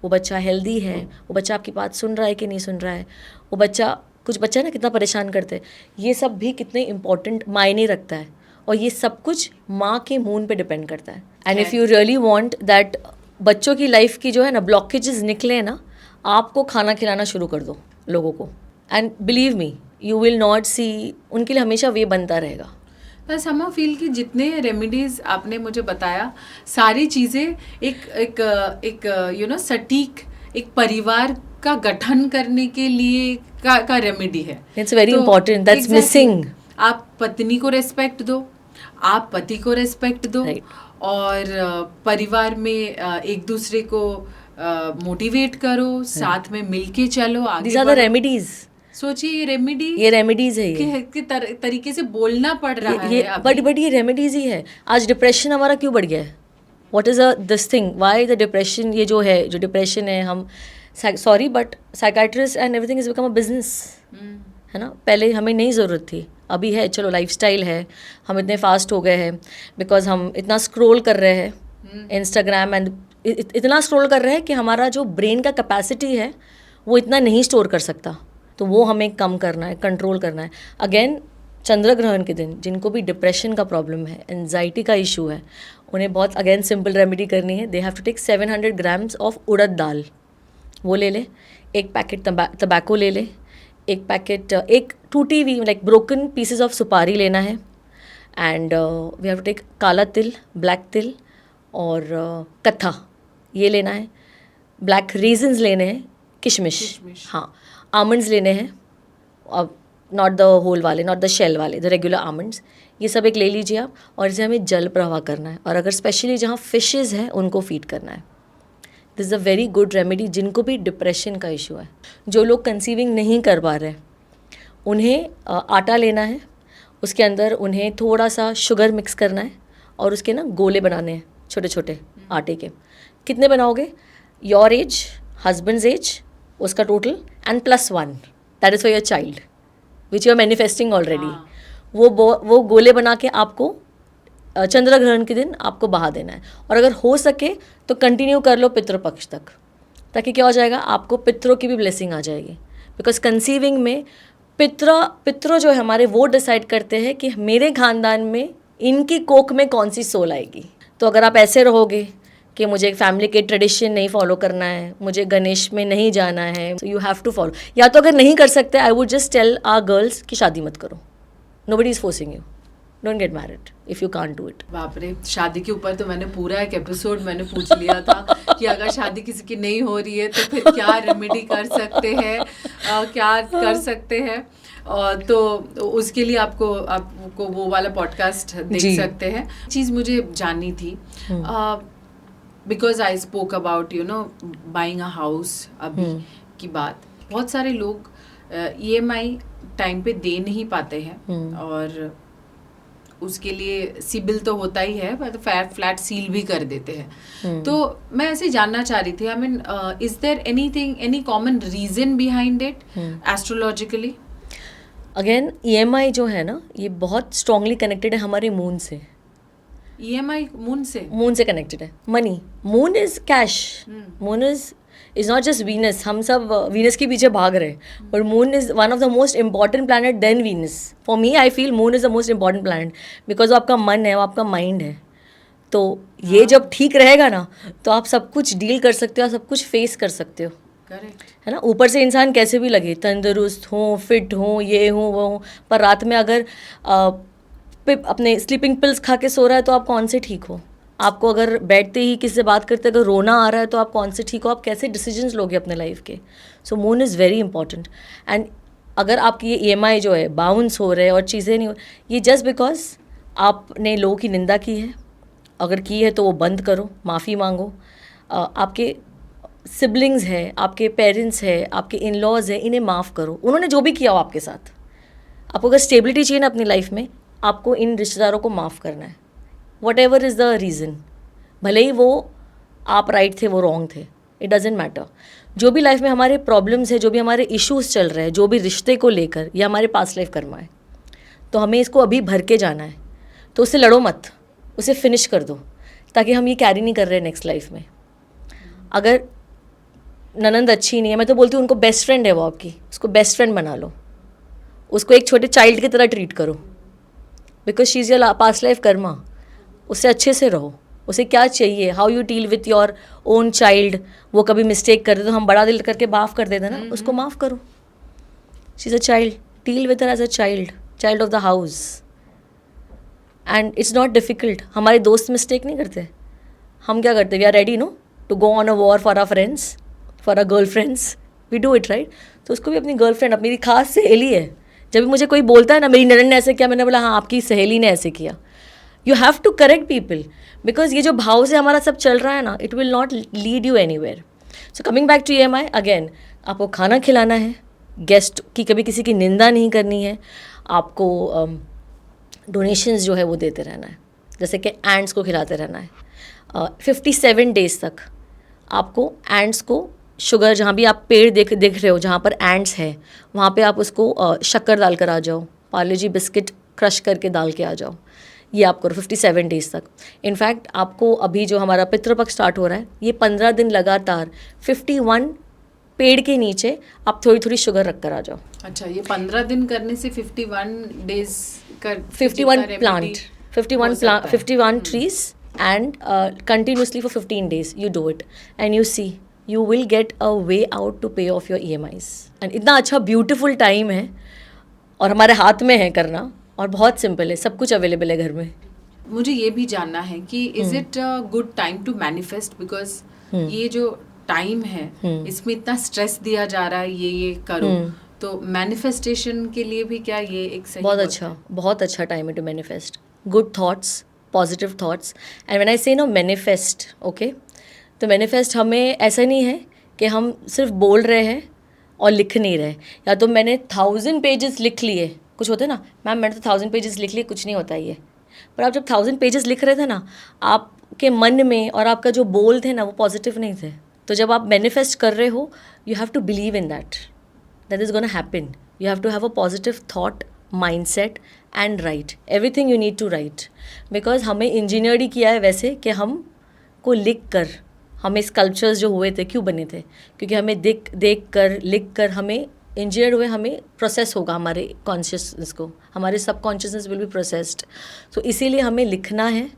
वो बच्चा हेल्दी है, वो बच्चा आपकी बात सुन रहा है कि नहीं सुन रहा है, वो बच्चा, कुछ बच्चा ना कितना परेशान करते हैं, ये सब भी कितने इंपॉर्टेंट मायने रखता है। और ये सब कुछ माँ के मून पे डिपेंड करता है। And if you really want that बच्चों की लाइफ की जो है ना ब्लॉकेजेस निकले ना, आपको खाना खिलाना शुरू कर दो लोगों को, and believe me, you will not see, उनके लिए हमेशा वे बनता रहेगा।
बस हम फील कि जितने रेमेडीज आपने मुझे बताया, सारी चीज़ें एक यू नो सटीक एक परिवार का गठन करने के लिए का रेमेडी है।
It's very important, that's missing.
आप पत्नी को रेस्पेक्ट दो, आप पति को रेस्पेक्ट दो,
Right.
और परिवार में एक दूसरे को मोटिवेट करो, साथ में मिलके चलो, आगे
दीज आर द रेमेडीज।
सोचिए ये रेमेडी,
ये रेमेडीज है,
के तरीके से बोलना पड़ रहा है अभी।
बट ये रेमेडीज ही है। आज डिप्रेशन हमारा क्यों बढ़ गया है? What is this thing, why the depression? ये जो है, जो डिप्रेशन है, हम sorry but psychiatrist and everything is become a business, है ना। पहले हमें नहीं ज़रूरत थी, अभी है, चलो लाइफस्टाइल है, हम इतने फास्ट हो गए हैं बिकॉज हम इतना स्क्रॉल कर रहे हैं इंस्टाग्राम, एंड इतना स्क्रॉल कर रहे हैं कि हमारा जो ब्रेन का कैपेसिटी है वो इतना नहीं स्टोर कर सकता। तो वो हमें कम करना है, कंट्रोल करना है। अगेन, चंद्र ग्रहण के दिन जिनको भी डिप्रेशन का प्रॉब्लम है, एंजाइटी का इशू है, उन्हें बहुत अगेन सिंपल रेमेडी करनी है। They have to take 700 grams of urad dal, वो ले ले, एक पैकेट तंबाकू ले ले, एक पैकेट, एक टूटी हुई लाइक ब्रोकन पीसेस ऑफ सुपारी लेना है, and we have to take kala til, black तिल और कत्था, ये लेना है। ब्लैक रेजिन्स लेने हैं, किशमिश, हाँ, आमंड्स लेने हैं, अब नॉट द होल वाले, नॉट द शेल वाले, द रेगुलर आमंड्स, ये सब एक ले लीजिए आप। और इसे हमें जल प्रवाह करना है, और अगर स्पेशली जहाँ फिशेज़ हैं उनको फीड करना है। This is a very good remedy जिनको भी डिप्रेशन का इशू है। जो लोग कंसीविंग नहीं कर पा रहे, उन्हें आटा लेना है, उसके अंदर उन्हें थोड़ा सा शुगर मिक्स करना है, और उसके ना गोले बनाने हैं छोटे छोटे आटे के। कितने बनाओगे? योर एज, हस्बैंड्स एज, उसका total, and +1, that is for your child which you are manifesting already. वो गोले बना के आपको चंद्र ग्रहण के दिन आपको बहा देना है। और अगर हो सके तो कंटिन्यू कर लो पितृपक्ष तक, ताकि क्या हो जाएगा, आपको पितरों की भी ब्लेसिंग आ जाएगी। बिकॉज कंसीविंग में पितरों जो है हमारे, वो डिसाइड करते हैं कि मेरे खानदान में इनकी कोख में कौन सी सोल आएगी। तो अगर आप ऐसे रहोगे कि मुझे एक फैमिली के ट्रेडिशन नहीं फॉलो करना है, मुझे गणेश में नहीं जाना है, so you have to follow. या तो अगर नहीं कर सकते, I would just tell our girls कि शादी मत करो, nobody is forcing you, don't get married if you can't do it.
बाप रे, शादी के ऊपर तो मैंने पूरा एक एपिसोड मैंने पूछ लिया था कि अगर शादी किसी की नहीं हो रही है तो फिर क्या रेमेडी कर सकते हैं, क्या कर सकते हैं। तो उसके लिए आपको वो वाला पॉडकास्ट देख सकते हैं। चीज़ मुझे जाननी थी, because I spoke about buying a house अभी की बात। बहुत सारे लोग EMI टाइम पे दे नहीं पाते हैं और उसके लिए सिबिल तो होता ही है, पर फ्लैट सील भी कर देते हैं। तो मैं ऐसे जानना चाह रही थी, I mean is there any common reason behind it astrologically?
Again EMI जो है ना, ये बहुत स्ट्रांगली कनेक्टेड है हमारे मून से।
EMI मून से
कनेक्टेड है। Money, moon is cash, moon is not just Venus. हम सब वीनस के पीछे भाग रहे हैं, but moon is one of the most important planet than Venus. For me I feel moon is the most important planet, because वो आपका मन है, वो आपका माइंड है। तो ये जब ठीक रहेगा ना, तो आप सब कुछ डील कर सकते हो, सब कुछ फेस कर सकते हो, है ना। ऊपर से इंसान कैसे भी लगे, तंदुरुस्त हो, फिट हो, ये हो वो हो, पर रात में अगर अपने स्लीपिंग पिल्स खा के सो रहा है तो आप कौन से ठीक हो। आपको अगर बैठते ही किसी से बात करते अगर रोना आ रहा है तो आप कौन से ठीक हो, आप कैसे डिसीजंस लोगे अपने लाइफ के। So moon is very important. And अगर आपकी ये EMI जो है बाउंस हो रहे हैं और चीज़ें नहीं हो, ये जस्ट बिकॉज आपने लोगों की निंदा की है। अगर की है तो वो बंद करो, माफ़ी मांगो। आपके सिबलिंग्स हैं, आपके पेरेंट्स हैं, आपके इन लॉज हैं, इन्हें माफ़ करो। उन्होंने जो भी किया हो आपके साथ, आपको अगर स्टेबिलिटी चाहिए ना अपनी लाइफ में, आपको इन रिश्तेदारों को माफ़ करना है। What ever is the reason, भले ही वो आप राइट थे वो रॉन्ग थे, इट डजेंट मैटर। जो भी लाइफ में हमारे प्रॉब्लम्स है, जो भी हमारे इश्यूज़ चल रहे हैं, जो भी रिश्ते को लेकर, या हमारे पास्ट लाइफ कर्मा है, तो हमें इसको अभी भर के जाना है। तो उससे लड़ो मत, उसे फिनिश कर दो, ताकि हम ये कैरी नहीं कर रहे नेक्स्ट लाइफ में। अगर ननंद अच्छी नहीं है, मैं तो बोलती हूँ उनको बेस्ट फ्रेंड है वो आपकी, उसको बेस्ट फ्रेंड बना लो, उसको एक छोटे चाइल्ड की तरह ट्रीट करो, because she is your past life Karma. उससे अच्छे से रहो, उसे क्या चाहिए, how you deal with your own child. वो कभी मिस्टेक कर दे तो हम बड़ा दिल करके माफ़ कर देते ना, उसको माफ़ करो। She is a child, deal with her as a child of the house. And it's not difficult. हमारे दोस्त मिस्टेक नहीं करते, हम क्या करते, we are ready no to go on a war for our friends, for our girl friends, we do it right. तो उसको भी अपनी गर्ल फ्रेंड, अब मेरी खास सहेली है। जब भी मुझे कोई बोलता है ना मेरी ननद ने ऐसे किया, मैंने बोला हाँ आपकी सहेली ने ऐसे किया। You have to correct people, because ये जो भाव से हमारा सब चल रहा है ना, it will not lead you anywhere. So coming back to EMI again, आपको खाना खिलाना है, गेस्ट की कभी किसी की निंदा नहीं करनी है, आपको डोनेशंस जो है वो देते रहना है, जैसे कि एंट्स को खिलाते रहना है। 57 डेज़ तक आपको एंट्स को शुगर, जहाँ भी आप पेड़ देख रहे हो जहाँ पर एंट्स है, वहाँ पे आप उसको शक्कर डाल कर आ जाओ, पार्ले जी बिस्किट क्रश करके डाल के आ जाओ। ये आप करो 57 डेज़ तक। इनफैक्ट आपको अभी जो हमारा पितृपक्ष स्टार्ट हो रहा है, ये 15 दिन लगातार 51 पेड़ के नीचे आप थोड़ी थोड़ी शुगर रख कर आ जाओ।
अच्छा, ये 15 दिन करने से 51 डेज कर
51 plant 51 trees and continuously for 15 days you do it and you see you will get a way out to pay off your EMIs and इतना अच्छा ब्यूटीफुल टाइम है और हमारे हाथ में है करना, और बहुत सिंपल है, सब कुछ अवेलेबल है घर में।
मुझे ये भी जानना है कि is it a good time to manifest, because ये जो टाइम है इसमें इतना स्ट्रेस दिया जा रहा है, ये करो, तो मैनिफेस्टेशन के लिए भी क्या ये एक सही
बहुत अच्छा टाइम है to manifest good thoughts, positive thoughts. And when I say no manifest, okay, तो मैनिफेस्ट हमें ऐसा नहीं है कि हम सिर्फ बोल रहे हैं और लिख नहीं रहे, या तो मैंने 1000 पेजेस लिख लिए, कुछ होते ना मैम मैंने तो 1000 पेजेस लिख लिए, कुछ नहीं होता ये। पर आप जब 1000 पेजेस लिख रहे थे ना, आपके मन में और आपका जो बोल थे ना वो पॉजिटिव नहीं थे। तो जब आप मैनिफेस्ट कर रहे हो, you have to believe in that is gonna happen. You have to have a positive thought, mindset and write everything you need to write, because हमें इंजीनियर्ड ही किया है वैसे कि हम को लिख कर, हमें स्कल्पचर्स जो हुए थे क्यों बने थे, क्योंकि हमें देख कर लिख कर हमें इंजीनियर्ड हुए, हमें प्रोसेस होगा हमारे कॉन्शियसनेस को, हमारे सबकॉन्शियसनेस विल बी प्रोसेस्ड। सो इसीलिए हमें लिखना है,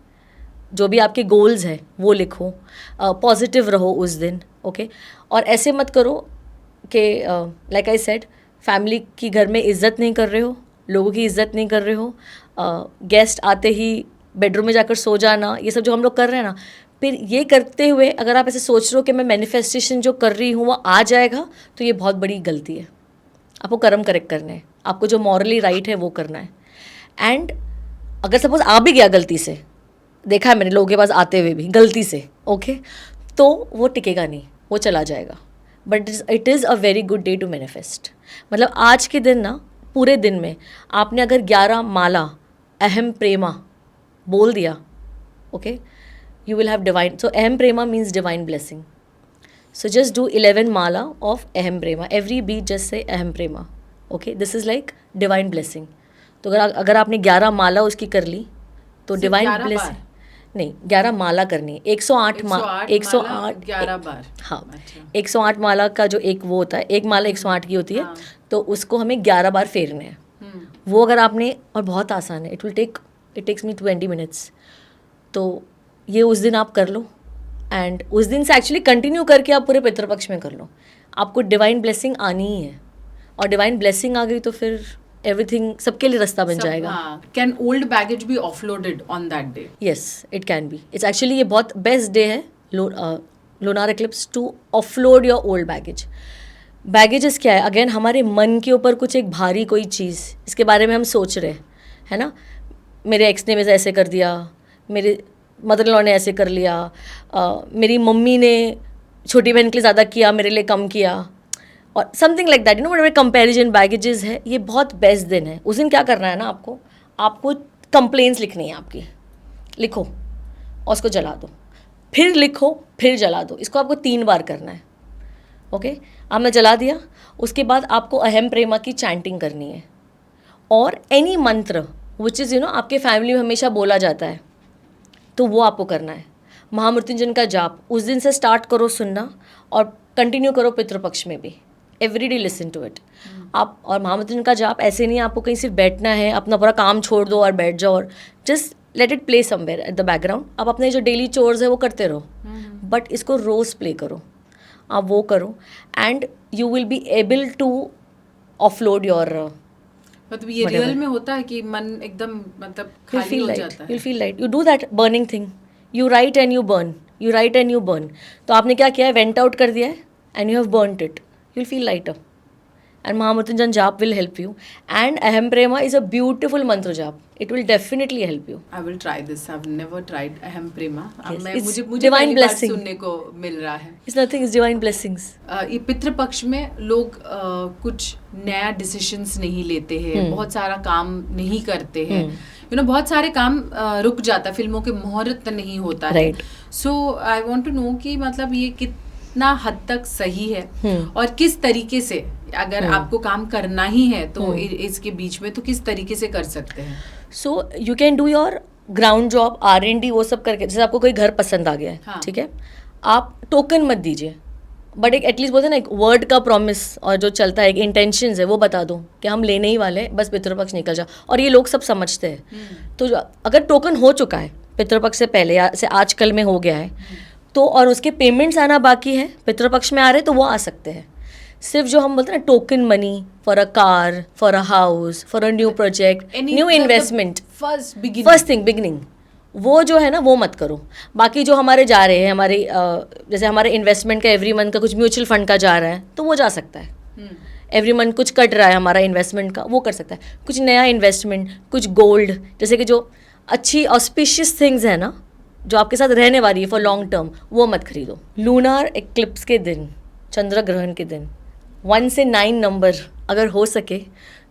जो भी आपके गोल्स हैं वो लिखो, पॉजिटिव रहो उस दिन, ओके। और ऐसे मत करो कि लाइक आई सेड, फैमिली की घर में इज्जत नहीं कर रहे हो, लोगों की इज्जत नहीं कर रहे हो, गेस्ट आते ही बेडरूम में जाकर सो जाना, ये सब जो हम लोग कर रहे हैं ना, फिर ये करते हुए अगर आप ऐसे सोच रहे हो कि मैं मैनिफेस्टेशन जो कर रही हूँ वो आ जाएगा, तो ये बहुत बड़ी गलती है। आपको कर्म करेक्ट करने हैं, आपको जो मॉरली राइट है वो करना है। एंड अगर सपोज आ भी गया गलती से, देखा है मैंने लोगों के पास आते हुए भी गलती से, ओके, तो वो टिकेगा नहीं, वो चला जाएगा। But it is a very good day to manifest. मतलब आज के दिन ना, पूरे दिन में आपने अगर 11 माला अहम प्रेमा बोल दिया, okay, you will have divine, so aham prema means divine blessing, so just do 11 mala of aham prema, every beat just say aham prema, okay, this is like divine blessing। तो अगर आपने 11 माला उसकी कर ली तो डिवाइन ब्लेसिंग, नहीं 11 माला करनी है, 108 108
11 बार,
हाँ,
अच्छा।
108 माला का जो एक वो होता है, एक माला 108 की होती है,
हाँ।
तो उसको हमें 11 बार फेरने हैं। वो अगर आपने, और बहुत आसान है, इट टेक्स मी 20 मिनट्स, तो ये उस दिन आप कर लो। एंड उस दिन से एक्चुअली कंटिन्यू करके आप पूरे पितृपक्ष में कर लो, आपको डिवाइन ब्लेसिंग आनी ही है। और डिवाइन ब्लेसिंग आ गई तो फिर एवरीथिंग सबके लिए रास्ता बन जाएगा।
Can old baggage be offloaded on that day?
Yes, it can be. It's actually, ये बहुत बेस्ट डे है lunar eclipse to offload your old baggage. Baggages क्या है? अगेन हमारे मन के ऊपर कुछ एक भारी कोई चीज़, इसके बारे में हम सोच रहे हैं, है ना, मेरे एक्स ने मेरे ऐसे कर दिया, मेरे मदर इन लॉ ने ऐसे कर लिया, मेरी मम्मी ने छोटी बहन के लिए ज़्यादा किया, मेरे लिए कम किया, और something like that, you know, whatever comparison baggages है। ये बहुत बेस्ट दिन है। उस दिन क्या करना है ना, आपको कंप्लेंट्स लिखनी है आपकी, लिखो और उसको जला दो, फिर लिखो, फिर जला दो। इसको आपको 3 बार करना है, ओके। आपने जला दिया, उसके बाद आपको अहम प्रेमा की चैंटिंग करनी है, और एनी मंत्र विच इज़, यू नो, आपके फैमिली में हमेशा बोला जाता है, तो वो आपको करना है। महामृत्युंजय का जाप उस दिन से स्टार्ट करो सुनना, और कंटिन्यू करो पितृपक्ष में भी, every day listen to it आप। और महामृत्युंजय का जाप ऐसे नहीं है आपको कहीं सिर्फ बैठना है, अपना पूरा काम छोड़ दो और बैठ जाओ, और just let it play somewhere at the background. आप अपने जो डेली चोर्स है वो करते रहो, बट इसको रोज़ प्ले करो, आप वो करो, and you will be able to offload your.
मतलब ये रियल में होता है कि मन एकदम मतलब खाली हो जाता है?
You'll feel light. You do that burning thing. You write and you burn. You write and you burn. तो आपने क्या किया है? Vent out कर दिया है and you have burnt it. You'll feel lighter. And महामृत्युंजय जाप will help you. And Aham Prema is a beautiful mantra जाप. It will definitely help you.
I will try this. I've never tried Aham Prema.
Yes,
मैं
it's
मुझे
divine
पहली बार
blessing.
सुनने को मिल रहा है।
It's nothing. It's divine blessings.
ये पितृपक्ष में लोग कुछ नया डिसीजंस नहीं लेते हैं, बहुत सारा काम नहीं करते हैं, यू नो, बहुत सारे काम रुक जाता है, फिल्मों के मुहूर्त नहीं होता है।
Right.
So I want to know कि मतलब ये कितना हद तक सही है, और किस तरीके से, अगर आपको काम करना ही है तो इसके बीच में तो किस तरीके से कर सकते हैं?
So you can do your ground job, R&D, वो सब करके। जैसे आपको कोई घर पसंद आ गया है,
हाँ।
ठीक है, आप टोकन मत दीजिए, बट एक एटलीस्ट बोलते हैं ना, एक वर्ड का प्रॉमिस, और जो चलता है एक इंटेंशंस है, वो बता दो कि हम लेने ही वाले हैं, बस पितृपक्ष निकल जाओ। और ये लोग सब समझते हैं। तो अगर टोकन हो चुका है पितृपक्ष से पहले, या से आजकल में हो गया है, तो और उसके पेमेंट्स आना बाकी है, पितृपक्ष में आ रहे, तो वो आ सकते हैं। सिर्फ जो हम बोलते हैं ना, token money for a car, for a house, for a new project, new investment, first thing beginning, वो जो है ना, वो मत करो। बाकी जो हमारे जा रहे हैं, हमारे जैसे हमारे इन्वेस्टमेंट का एवरी मंथ का कुछ म्यूचुअल फंड का जा रहा है, तो वो जा सकता है। एवरी मंथ कुछ कट रहा है हमारा इन्वेस्टमेंट का, वो कर सकता है। कुछ नया इन्वेस्टमेंट, कुछ गोल्ड, जैसे कि जो अच्छी ऑस्पिशियस थिंग्स है ना, जो आपके साथ रहने वाली है फॉर लॉन्ग टर्म, वो मत खरीदो। लूनार एक्लिप्स के दिन, चंद्र ग्रहण के दिन, 1 से 9 नंबर अगर हो सके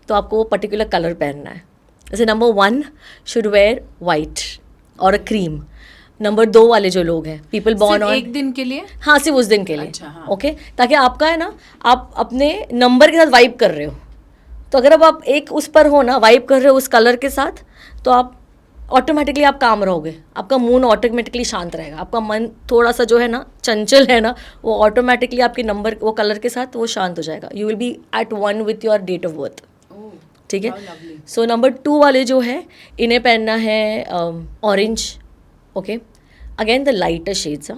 तो आपको वो पर्टिकुलर कलर पहनना है। जैसे नंबर 1 शुड वेयर वाइट और अ क्रीम। नंबर 2 वाले जो लोग हैं, पीपल बॉर्न ऑन,
एक दिन के लिए,
हाँ, सिर्फ उस दिन के लिए,
अच्छा, हाँ।
ओके, ताकि आपका है ना, आप अपने नंबर के साथ वाइब कर रहे हो। तो अगर अब आप एक उस पर हो ना, वाइब कर रहे हो उस कलर के साथ, तो आप ऑटोमेटिकली आप काम रहोगे, आपका मूड ऑटोमेटिकली शांत रहेगा, आपका मन थोड़ा सा जो है ना चंचल है ना, वो ऑटोमेटिकली आपके नंबर, वो कलर के साथ वो शांत हो जाएगा। You will be at 1 with your date of birth, ठीक है। सो नंबर 2 वाले जो है, इन्हें पहनना है orange, Okay, again the lighter shades,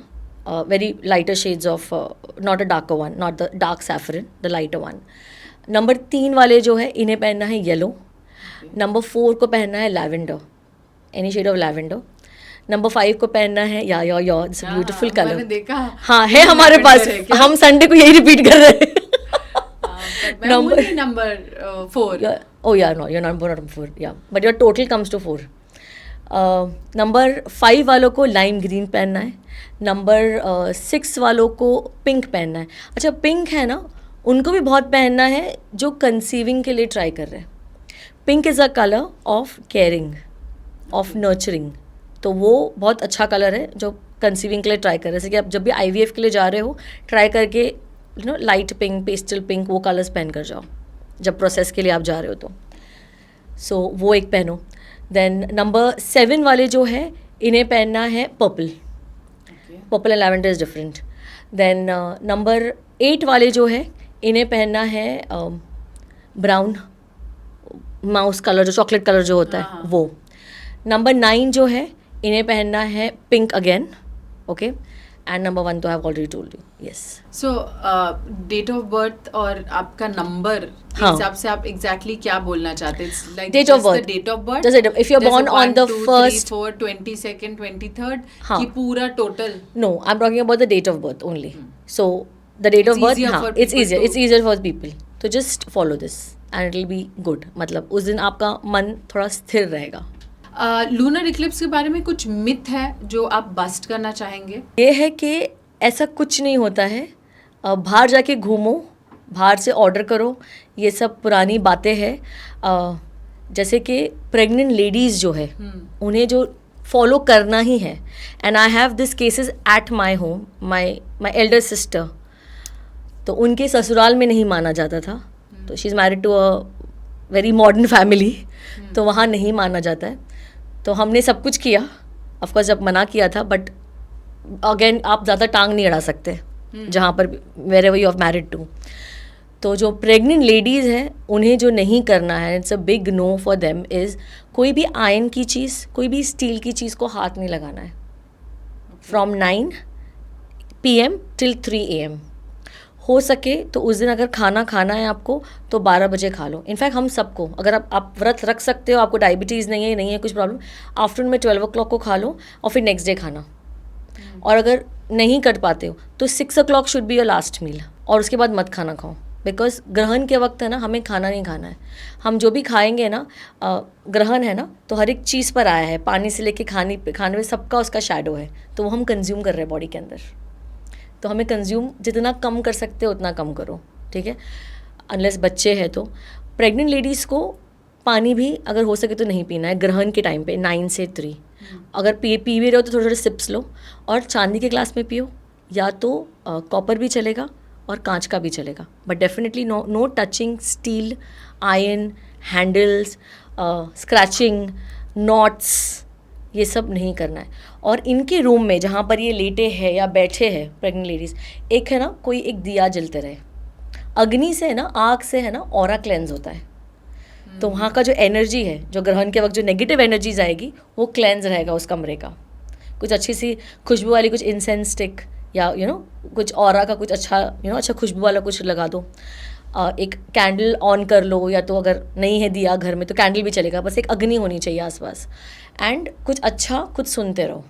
very lighter shades of not a darker one, not the dark saffron, the lighter one. Number 3 वाले जो है इन्हें पहनना है येलो. नंबर 4 को पहनना है lavender, any shade of lavender. Number 5 को पहनना है या इट्स अ ब्यूटीफुल
मैंने
कलर.
देखा.
हाँ है हमारे पास, हम संडे को यही रिपीट कर रहे हैं.
Number 4.
Oh yeah, no, you're number 4, yeah, but your total comes to 4. Number 5 वालों को लाइम ग्रीन पहनना है. नंबर 6 वालों को पिंक पहनना है. अच्छा, पिंक है ना, उनको भी बहुत पहनना है जो कंसीविंग के लिए ट्राई कर रहे हैं. Pink is a colour of caring, of nurturing. तो वो बहुत अच्छा कलर है जो कंसीविंग के लिए ट्राई कर रहे हैं. जैसे कि आप जब भी IVF के लिए जा रहे हो, ट्राई करके लाइट पिंक, पेस्टल पिंक, वो कलर्स पहन कर जाओ जब प्रोसेस के लिए आप जा रहे हो तो. सो वो एक पहनो. देन नंबर 7 वाले जो है इन्हें पहनना है purple. Purple and lavender is different. Then number 8 वाले जो है इन्हें पहनना है ब्राउन माउस कलर, जो चॉकलेट कलर जो होता है वो. नंबर 9 जो है इन्हें पहनना है pink again. Okay, and number 1 तो I have already told you. Yes.
So date of birth और आपका नंबर के
हाँ.
हिसाब से आप एग्जैक्टली क्या बोलना चाहते हैं? Like
Date of birth.
Date of birth.
Just date of- if you're born on the 1st
4 22nd 23rd
हाँ.
कि पूरा total.
No, I'm talking about the date of birth only. So the date
It's
of birth,
easier
हाँ,
for
it's
people
easier.
to-
It's easier for people. तो just follow this and it'll be good. मतलब उस दिन आपका मन थोड़ा स्थिर रहेगा.
लूनर इक्लिप्स के बारे में कुछ मिथ है जो आप बस्ट करना चाहेंगे?
ये है कि ऐसा कुछ नहीं होता है. बाहर जाके घूमो, बाहर से ऑर्डर करो, ये सब पुरानी बातें हैं. जैसे कि प्रेग्नेंट लेडीज़ जो है उन्हें जो फॉलो करना ही है. And I have this cases at my home. My elder sister, तो उनके ससुराल में नहीं माना जाता था. तो she is married to a very modern family, तो वहाँ नहीं माना जाता है. तो हमने सब कुछ किया, ऑफकोर्स जब मना किया था, बट अगेन आप ज़्यादा टांग नहीं अड़ा सकते जहाँ पर wherever you are married to. तो जो प्रेग्नेंट लेडीज़ हैं उन्हें जो नहीं करना है, it's a big no for them, is कोई भी आयरन की चीज़, कोई भी स्टील की चीज़ को हाथ नहीं लगाना है फ्रॉम 9 PM टिल 3 AM. हो सके तो उस दिन अगर खाना खाना है आपको तो 12 बजे खा लो. इनफैक्ट हम सबको, अगर आप व्रत रख सकते हो, आपको डायबिटीज़ नहीं है कुछ प्रॉब्लम, आफ्टरनून में 12 o'clock को खा लो और फिर नेक्स्ट डे खाना. और अगर नहीं कर पाते हो तो 6 o'clock should be your last meal, और उसके बाद मत खाना खाओ. बिकॉज ग्रहण के वक्त है ना, हमें खाना नहीं खाना है. हम जो भी खाएंगे ना, ग्रहण है ना, तो हर एक चीज़ पर आया है, पानी से लेके खाने में सबका उसका शैडो है. तो वो हम कंज्यूम कर रहे हैं बॉडी के अंदर. तो हमें कंज्यूम जितना कम कर सकते हो उतना कम करो, ठीक है. अनलेस बच्चे हैं तो. प्रेग्नेंट लेडीज़ को पानी भी अगर हो सके तो नहीं पीना है ग्रहण के टाइम पे 9 से 3. अगर पी भी रहे हो तो थोड़े थोड़े सिप्स लो, और चांदी के ग्लास में पियो, या तो कॉपर भी चलेगा और कांच का भी चलेगा. But definitely no touching steel, iron, handles, scratching, knots, ये सब नहीं करना है. और इनके रूम में जहाँ पर ये लेटे हैं या बैठे हैं प्रेग्नेंट लेडीज़, एक है ना, कोई एक दिया जलते रहे. अग्नि से है ना, आग से है ना, ऑरा क्लेंस होता है. तो वहाँ का जो एनर्जी है, जो ग्रहण के वक्त जो नेगेटिव एनर्जीज आएगी, वो क्लेंस रहेगा उस कमरे का. कुछ अच्छी सी खुशबू वाली कुछ इंसेंस स्टिक, या कुछ ऑरा का कुछ अच्छा अच्छा खुशबू वाला कुछ लगा दो. एक कैंडल ऑन कर लो, या तो अगर नहीं है दिया घर में तो कैंडल भी चलेगा, बस एक अग्नि होनी चाहिए आसपास. एंड कुछ अच्छा कुछ सुनते रहो,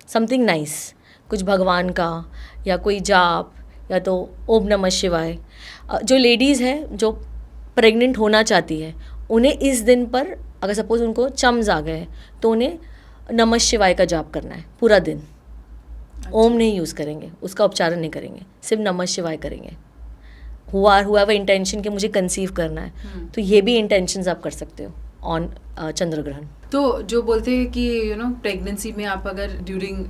समथिंग नाइस, कुछ भगवान का, या कोई जाप, या तो ओम नमः शिवाय. जो लेडीज़ हैं जो प्रेग्नेंट होना चाहती है, उन्हें इस दिन पर अगर सपोज़ उनको चम्स आ गए तो उन्हें नमः शिवाय का जाप करना है पूरा दिन. ओम नहीं यूज़ करेंगे, उसका उच्चारण नहीं करेंगे, सिर्फ नमः शिवाय करेंगे. हुआ इंटेंशन कि मुझे कंसीव करना है, तो ये भी इंटेंशंस आप कर सकते हो ऑन चंद्र ग्रहण.
तो जो बोलते हैं कि प्रेगनेंसी में आप अगर ड्यूरिंग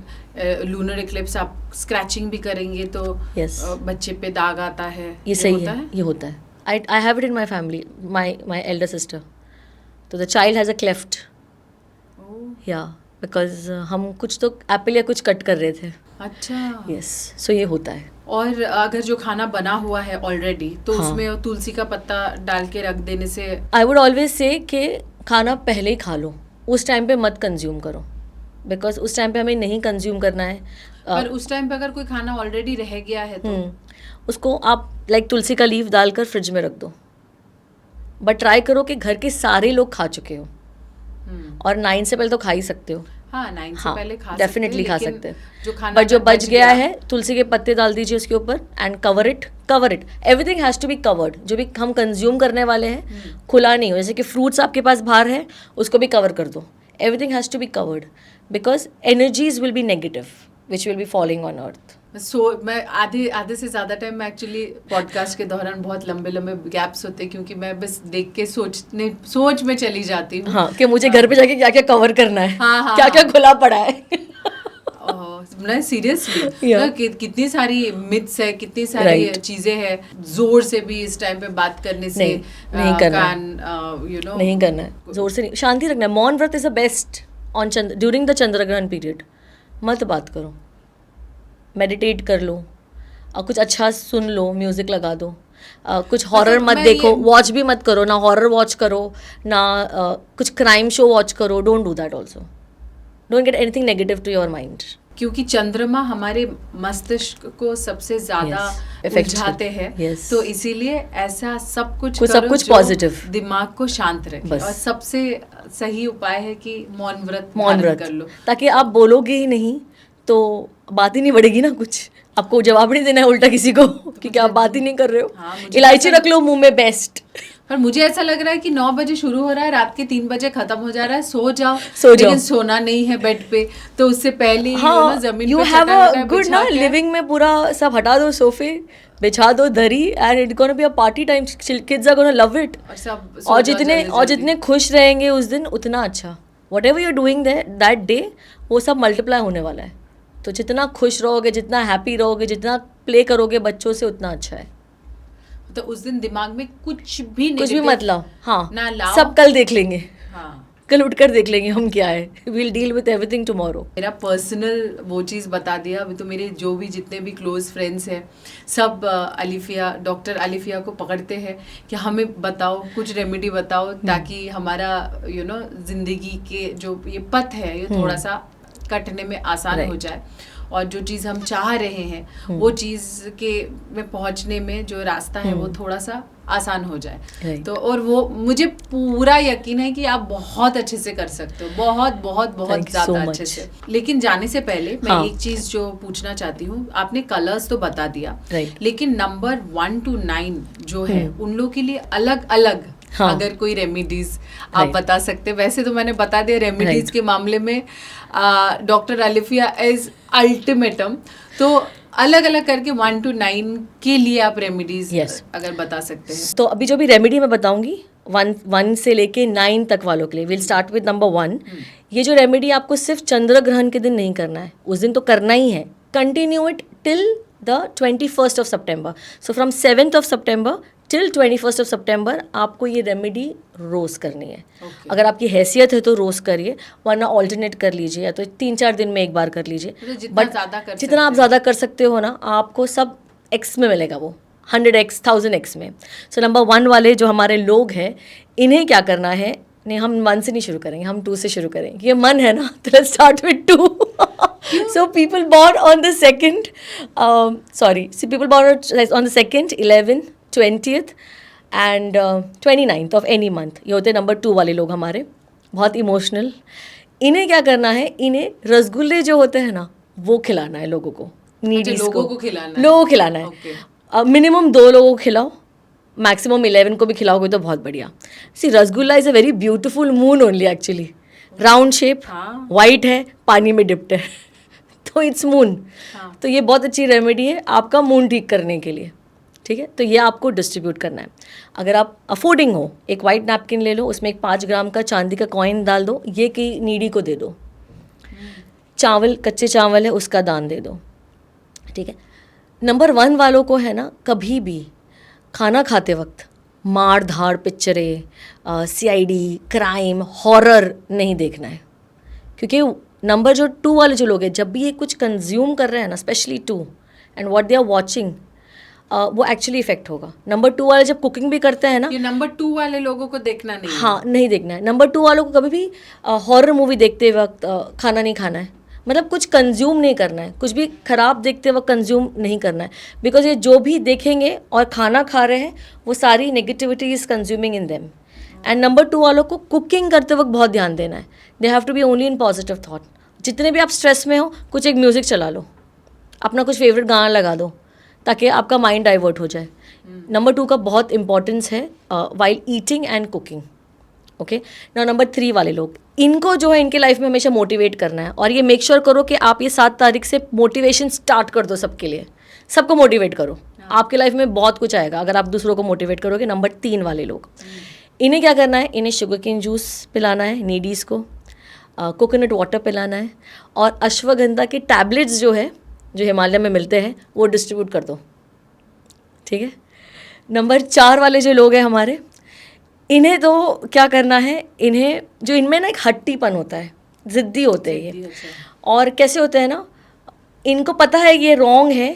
लूनर इक्लिप्स आप स्क्रैचिंग भी करेंगे तो
Yes.
बच्चे पे दाग आता है,
ये सही
होता
है, ये होता है. I have it in my family, my elder sister. तो the child has a cleft, या बिकॉज हम कुछ तो एप्पल या कुछ कट कर रहे थे.
अच्छा.
यस, सो ये होता है.
और अगर जो खाना बना हुआ है ऑलरेडी, तो
हाँ.
उसमें तुलसी का पत्ता डाल के रख देने से
आई वुड ऑलवेज से कि खाना पहले ही खा लो, उस टाइम पे मत कंज्यूम करो. बिकॉज उस टाइम पे हमें नहीं कंज्यूम करना है।
पर उस टाइम पे अगर कोई खाना ऑलरेडी रह गया है तो
उसको आप लाइक तुलसी का लीफ डालकर फ्रिज में रख दो, बट ट्राई करो कि घर के सारे लोग खा चुके हो, और 9 से पहले तो खा ही सकते हो।
हाँ 9 से पहले खा
डेफिनेटली खा
लेकिन
सकते हैं,
जो खाना
बट जो
अगर
बच गया है तुलसी के पत्ते डाल दीजिए उसके ऊपर and cover it. Everything has to be covered. जो भी हम कंज्यूम करने वाले हैं खुला नहीं हो, जैसे कि फ्रूट्स आपके पास बाहर है उसको भी कवर कर दो। Everything has to be covered because energies will be negative which will be following on earth.
मैं आधे से ज़्यादा टाइम मैं एक्चुअली पॉडकास्ट के दौरान बहुत लंबे गैप्स होते हैं, क्योंकि मैं बस देख के सोच में चली जाती हूँ।
हाँ, कि मुझे घर पे जाके क्या क्या कवर करना है,
हाँ,
क्या क्या खुला पड़ा है।
सीरियसली कितनी सारी मिथ्स है, कितनी सारी चीजें हैं, जोर से भी इस टाइम पे बात करने से
नहीं करना है, नहीं करना है, जोर से नहीं, शांति रखना है। मौन व्रत is the best on during the चंद्रग्रहण पीरियड। मत बात करो, मेडिटेट कर लो, कुछ अच्छा सुन लो, म्यूजिक लगा दो, कुछ हॉरर मत देखो, वॉच भी मत करो, ना हॉरर वॉच करो ना कुछ क्राइम शो वॉच करो। Don't do that also, don't get anything negative to your mind,
क्योंकि चंद्रमा हमारे मस्तिष्क को सबसे ज्यादा उलझाते हैं। तो इसीलिए ऐसा सब कुछ
पॉजिटिव
दिमाग को शांत रखे, और सबसे सही उपाय है कि मौन व्रत कर लो,
ताकि आप बोलोगे ही नहीं तो बात ही नहीं बढ़ेगी ना, कुछ आपको जवाब नहीं देना है उल्टा किसी को कि क्या आप बात ही नहीं कर रहे हो। इलायची रख लो मुंह में, बेस्ट।
पर मुझे ऐसा लग रहा है कि 9 बजे शुरू हो रहा है, रात के 3 बजे खत्म हो जा रहा है, सो जाओ। लेकिन सोना नहीं है बेड पे, तो उससे पहले जमीन
यू हैव अ गुड ना लिविंग में पूरा सब हटा दो, सोफे बिछा दो, दरी, and it gonna be a party time. Kids are gonna love it, और जितने खुश रहेंगे उस दिन उतना अच्छा। Whatever you are doing that day वो सब मल्टीप्लाई होने वाला है। तो जितना खुश रहोगे, जितना हैप्पी रहोगे, जितना प्ले करोगे बच्चों से, उतना अच्छा है।
तो उस दिन दिमाग में कुछ भी
मत लाओ। हाँ,
ना लाओ,
सब कल देख लेंगे।
हाँ,
कल उठकर देख लेंगे हम क्या है। We'll deal with everything tomorrow.
मेरा पर्सनल वो चीज़ बता दिया। अभी तो मेरे जो भी जितने भी क्लोज फ्रेंड्स हैं सब डॉक्टर अलिफिया को पकड़ते हैं कि हमें बताओ, कुछ रेमेडी बताओ, ताकि हमारा जिंदगी के जो ये पथ है ये थोड़ा सा कटने में आसान हो जाए, और जो चीज़ हम चाह रहे हैं वो चीज़ के में पहुंचने में जो रास्ता है वो थोड़ा सा आसान हो जाए। तो और वो मुझे पूरा यकीन है कि आप बहुत अच्छे से कर सकते हो, बहुत बहुत बहुत ज़्यादा अच्छे से। लेकिन जाने से पहले मैं एक चीज़ जो पूछना चाहती हूँ, आपने कलर्स तो बता दिया, लेकिन नंबर 1 to 9 जो है उन लोगों के लिए अलग अलग अगर कोई रेमेडीज आप बता सकते। वैसे तो मैंने बता दिया रेमेडीज के मामले में डॉक्टर अलिफिया इज अल्टीमेटम, तो अलग अलग करके 1 to 9 के लिए आप रेमेडीज अगर बता सकते हैं।
तो अभी जो भी रेमेडी मैं बताऊंगी 1 से लेके 9 तक वालों के लिए, विल स्टार्ट विद नंबर 1। ये जो रेमेडी आपको सिर्फ चंद्र ग्रहण के दिन नहीं करना है, उस दिन तो करना ही है, continue it till the 21st of September। So from 7th of September till 21st of September आपको ये रेमेडी रोज़ करनी है। अगर आपकी हैसियत है तो रोज़ करिए, वरना ऑल्टरनेट कर लीजिए, या तो 3-4 दिन में एक बार कर लीजिए। बट जितना आप ज़्यादा कर सकते हो ना, आपको सब एक्स में मिलेगा, वो 100x 1000x में। सो नंबर 1 वाले जो हमारे लोग हैं, इन्हें क्या करना है, नहीं हम 1 से नहीं शुरू करेंगे, हम 2 से शुरू करेंगे। ये मन है ना, तो let's start with 2। So people born on the 2nd, people born on the 2nd, 11th, 20th and 29th of any month, ये होते नंबर 2 वाले लोग हमारे, बहुत इमोशनल। इन्हें क्या करना है, इन्हें रसगुल्ले जो होते हैं ना वो खिलाना है लोगों को, नीडीज को खिलाना है। मिनिमम 2 लोगों को खिलाओ, मैक्सिमम 11 को भी खिलाओगे तो बहुत बढ़िया। See rasgulla is a very beautiful moon only actually, round shape, white है, पानी में डिप्ट है, तो इट्स मून। तो ये बहुत अच्छी रेमेडी है आपका मून ठीक करने के लिए, ठीक है। तो ये आपको डिस्ट्रीब्यूट करना है। अगर आप अफोर्डिंग हो, एक वाइट नैपकिन ले लो, उसमें एक 5 ग्राम का चांदी का कॉइन डाल दो, ये कि नीडी को दे दो। चावल, कच्चे चावल है उसका दान दे दो, ठीक है। नंबर 1 वालों को है ना, कभी भी खाना खाते वक्त मार धाड़ पिक्चरें, CID, क्राइम, हॉरर नहीं देखना है, क्योंकि नंबर जो 2 वाले जो लोग हैं, जब भी ये कुछ कंज्यूम कर रहे हैं ना, specially 2 and what they are watching, वो एक्चुअली इफेक्ट होगा। नंबर 2 वाले जब कुकिंग भी करते हैं ना,
ये नंबर 2 वाले लोगों को देखना नहीं है।
हाँ नहीं देखना है। नंबर 2 वालों को कभी भी हॉरर मूवी देखते वक्त खाना नहीं खाना है, मतलब कुछ कंज्यूम नहीं करना है, कुछ भी खराब देखते वक्त कंज्यूम नहीं करना है, बिकॉज ये जो भी देखेंगे और खाना खा रहे हैं वो सारी negativity is consuming in them. And number 2 वालों को कुकिंग करते वक्त बहुत ध्यान देना है। They have to be only in positive thought. जितने भी आप स्ट्रेस में हो, कुछ एक म्यूज़िक चला लो, अपना कुछ फेवरेट गाना लगा दो, ताकि आपका माइंड डाइवर्ट हो जाए। नंबर 2 का बहुत इंपॉर्टेंस है while eating and cooking. Okay ना, नंबर 3 वाले लोग, इनको जो है इनके लाइफ में हमेशा मोटिवेट करना है, और ये मेक श्योर करो कि आप ये 7 तारीख से मोटिवेशन स्टार्ट कर दो सबके लिए, सबको मोटिवेट करो। आपके लाइफ में बहुत कुछ आएगा अगर आप दूसरों को मोटिवेट करोगे। नंबर 3 वाले लोग, इन्हें क्या करना है, इन्हें शुगर केन जूस पिलाना है नीडीज़ को, कोकोनट वाटर पिलाना है, और अश्वगंधा के टैबलेट्स जो है, जो हिमालय में मिलते हैं, वो डिस्ट्रीब्यूट कर दो। ठीक है। नंबर 4 वाले जो लोग हैं हमारे, इन्हें तो क्या करना है, इन्हें जो इनमें ना एक हट्टीपन होता है, ज़िद्दी होते हैं ये, और कैसे होते हैं ना, इनको पता है ये रॉन्ग है,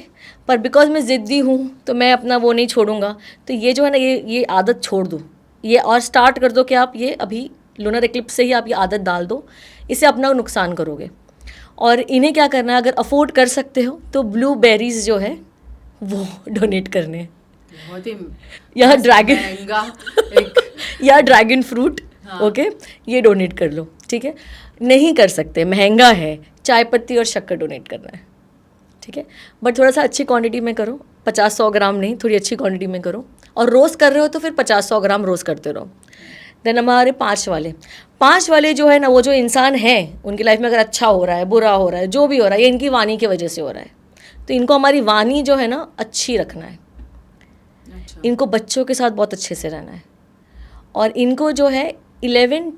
पर बिकॉज मैं ज़िद्दी हूँ तो मैं अपना वो नहीं छोड़ूंगा, तो ये जो है ना, ये आदत छोड़ दो, ये और स्टार्ट कर दो कि आप ये अभी लूनर एक्लिप्स से ही आप ये आदत डाल दो, इससे अपना नुकसान करोगे। और इन्हें क्या करना है, अगर अफोर्ड कर सकते हो तो ब्लूबेरीज जो है वो डोनेट करने हैं,
बहुत ही
या ड्रैगन
महंगा एक
या ड्रैगन फ्रूट, ओके, ये डोनेट कर लो। ठीक है। नहीं कर सकते, महंगा है, चाय पत्ती और शक्कर डोनेट करना है। ठीक है, बट थोड़ा सा अच्छी क्वांटिटी में करो, 50-100 ग्राम नहीं, थोड़ी अच्छी क्वांटिटी में करो, और रोज़ कर रहे हो तो फिर 50-100 ग्राम रोज़ करते रहो। देन हमारे 5 वाले जो है ना, वो जो इंसान है उनकी लाइफ में अगर अच्छा हो रहा है, बुरा हो रहा है, जो भी हो रहा है, ये इनकी वाणी की वजह से हो रहा है, तो इनको हमारी वाणी जो है ना अच्छी रखना है।
अच्छा।
इनको बच्चों के साथ बहुत अच्छे से रहना है, और इनको जो है 11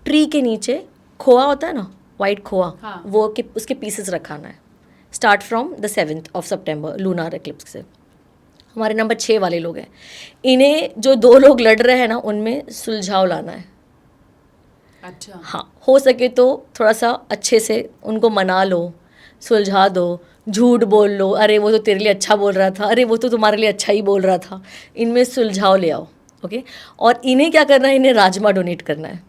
ट्री के नीचे खोआ होता है ना, वाइट खोआ,
हाँ।
वो के उसके पीसेस रखाना है, start from the 7th of September lunar eclipse से। हमारे नंबर 6 वाले लोग हैं, इन्हें जो 2 लोग लड़ रहे हैं ना, उनमें सुलझाव लाना है।
अच्छा।
हाँ, हो सके तो थोड़ा सा अच्छे से उनको मना लो, सुलझा दो, झूठ बोल लो, अरे वो तो तेरे लिए अच्छा बोल रहा था, अरे वो तो तुम्हारे लिए अच्छा ही बोल रहा था, इनमें सुलझाव ले आओ। ओके। और इन्हें क्या करना है, इन्हें राजमा डोनेट करना है।